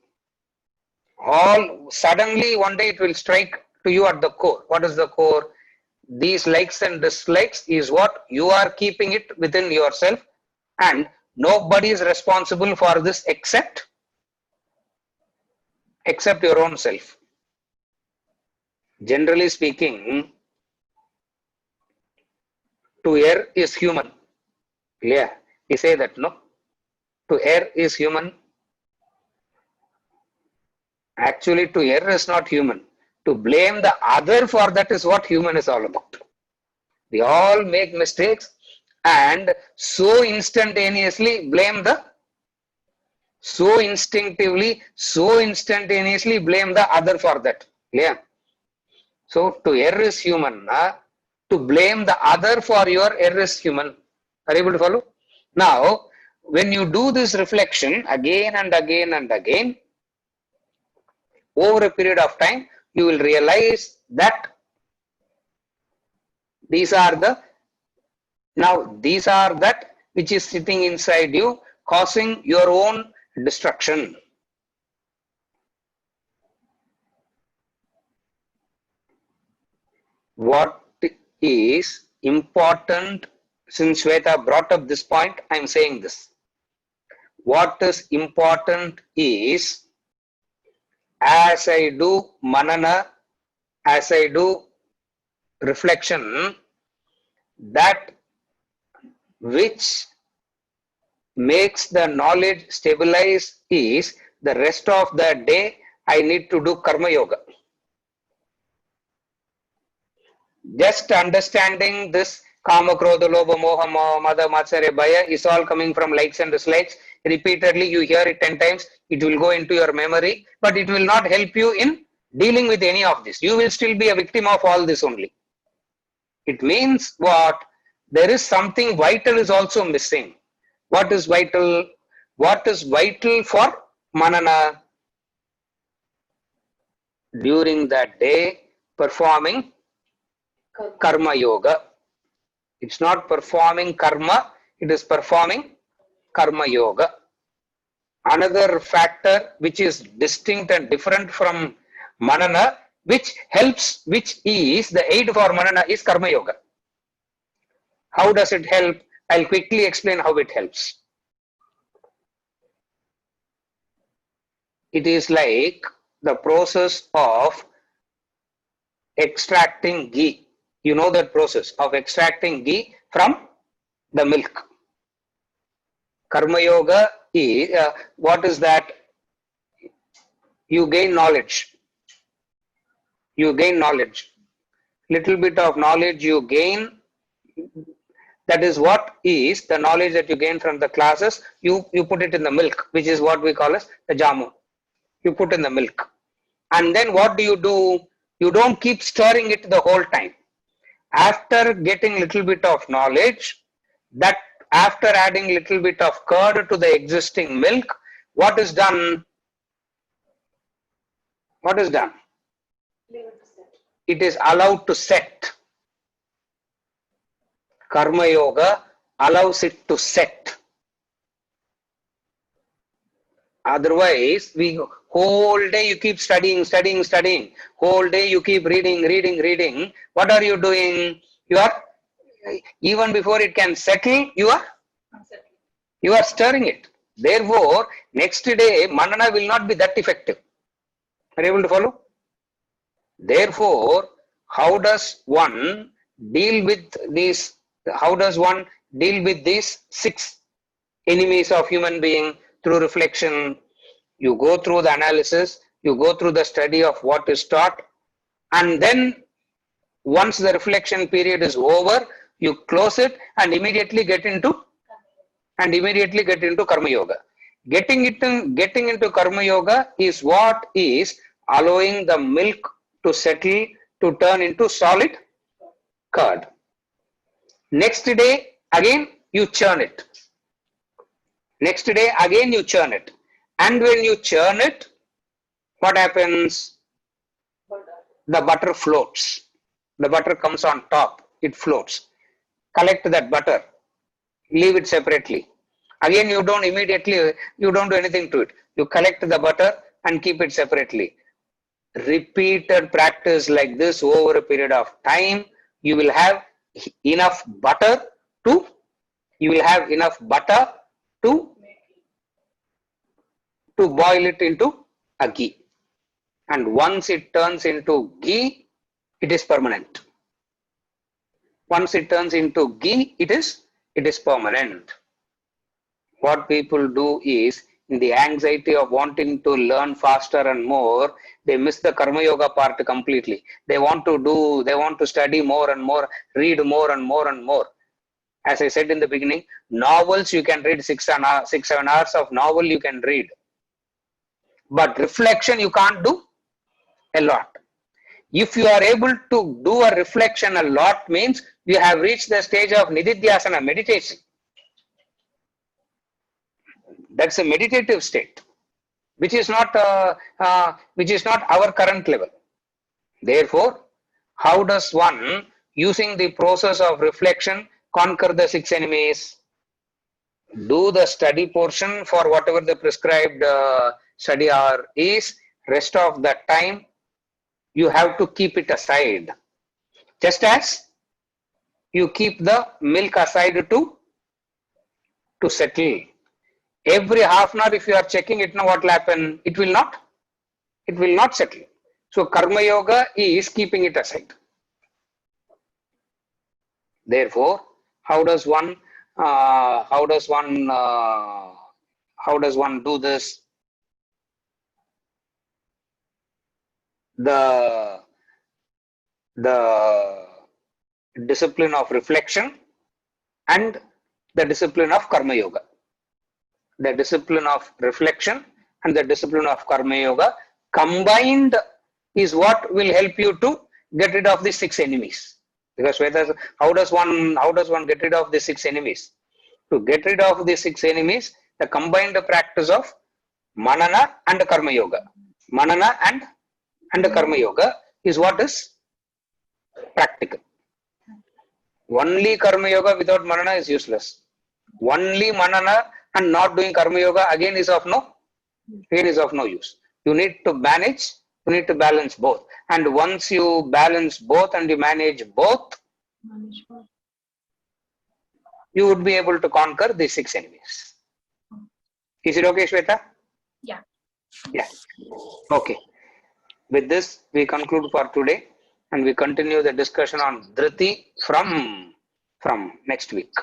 All suddenly one day it will strike to you at the core. What is the core? These likes and dislikes is what you are keeping it within yourself, and nobody is responsible for this except your own self. Generally speaking, to err is human. Yeah, we say that, no? To err is human. Actually, to err is not human. To blame the other for that is what human is all about. We all make mistakes and so instantaneously blame the, so instinctively, so instantaneously blame the other for that. Yeah. So to err is human. To blame the other for your error is human. Are you able to follow? Now, when you do this reflection again and again and again, over a period of time, you will realize that these are that which is sitting inside you, causing your own destruction. What is important, since Shweta brought up this point, I am saying this. What is important is, as I do manana, as I do reflection, that which makes the knowledge stabilize is the rest of the day I need to do karma yoga. Just understanding this kama, krodha, lobha, moha, mada, matsarya, bhaya is all coming from likes and dislikes. Repeatedly you hear it 10 times, it will go into your memory, but it will not help you in dealing with any of this. You will still be a victim of all this only. It means what? There is something vital is also missing. What is vital? What is vital for manana? During that day, performing karma yoga. It's not performing karma, it is performing karma yoga. Another factor which is distinct and different from manana, which helps, which is the aid for manana, is karma yoga. How does it help? I'll quickly explain how it helps. It is like the process of extracting ghee. You know that process of extracting ghee from the milk. Karma yoga is, what is that? You gain knowledge. You gain knowledge. Little bit of knowledge you gain. That is what is the knowledge that you gain from the classes. You put it in the milk, which is what we call as the jamu. You put in the milk. And then what do? You don't keep stirring it the whole time. After getting little bit of knowledge, that after adding little bit of curd to the existing milk, what is done? What is done? It is allowed to set. Karma yoga allows it to set. Otherwise, whole day you keep studying. Whole day you keep reading. What are you doing? You are, even before it can settle, you are stirring it. Therefore, next day manana will not be that effective. Are you able to follow? Therefore, how does one deal with these? How does one deal with these 6 enemies of human being? Through reflection. You go through the analysis, you go through the study of what is taught, and then once the reflection period is over, you close it and immediately get into karma yoga. Getting into karma yoga is what is allowing the milk to settle, to turn into solid curd. Next day again you churn it. Next day again you churn it. And when you churn it, what happens? The butter floats. The butter comes on top. It floats. Collect that butter. Leave it separately. Again, you don't do anything to it. You collect the butter and keep it separately. Repeated practice like this over a period of time, you will have enough butter to boil it into a ghee. And once it turns into ghee, it is permanent. Once it turns into ghee, it is permanent. What people do is, in the anxiety of wanting to learn faster and more, they miss the karma yoga part completely. They want to study more and more, read more and more and more. As I said in the beginning, novels you can read 6-7 hours of novel you can read. But reflection you can't do a lot. If you are able to do a reflection a lot, means you have reached the stage of nididhyasana, meditation. That's a meditative state, which is not our current level. Therefore, how does one, using the process of reflection, conquer the 6 enemies? Do the study portion for whatever the prescribed study hour is. Rest of the time you have to keep it aside, just as you keep the milk aside to settle. Every half an hour if you are checking it, now what will happen? It will not settle. So karma yoga is keeping it aside. Therefore, how does one how does one do this? The discipline of reflection and the discipline of karma yoga. The discipline of reflection and the discipline of karma yoga combined is what will help you to get rid of the 6 enemies. Because how does one get rid of the 6 enemies? To get rid of the 6 enemies, the combined practice of manana and karma yoga. Manana and karma yoga is what is practical. Only karma yoga without manana is useless. Only manana and not doing karma yoga again is of no use. You need to manage, you need to balance both. And once you balance both and you manage both, you would be able to conquer the 6 enemies. Is it okay, Shweta? Yeah. Yeah. Okay. With this, we conclude for today and we continue the discussion on Dhriti from next week.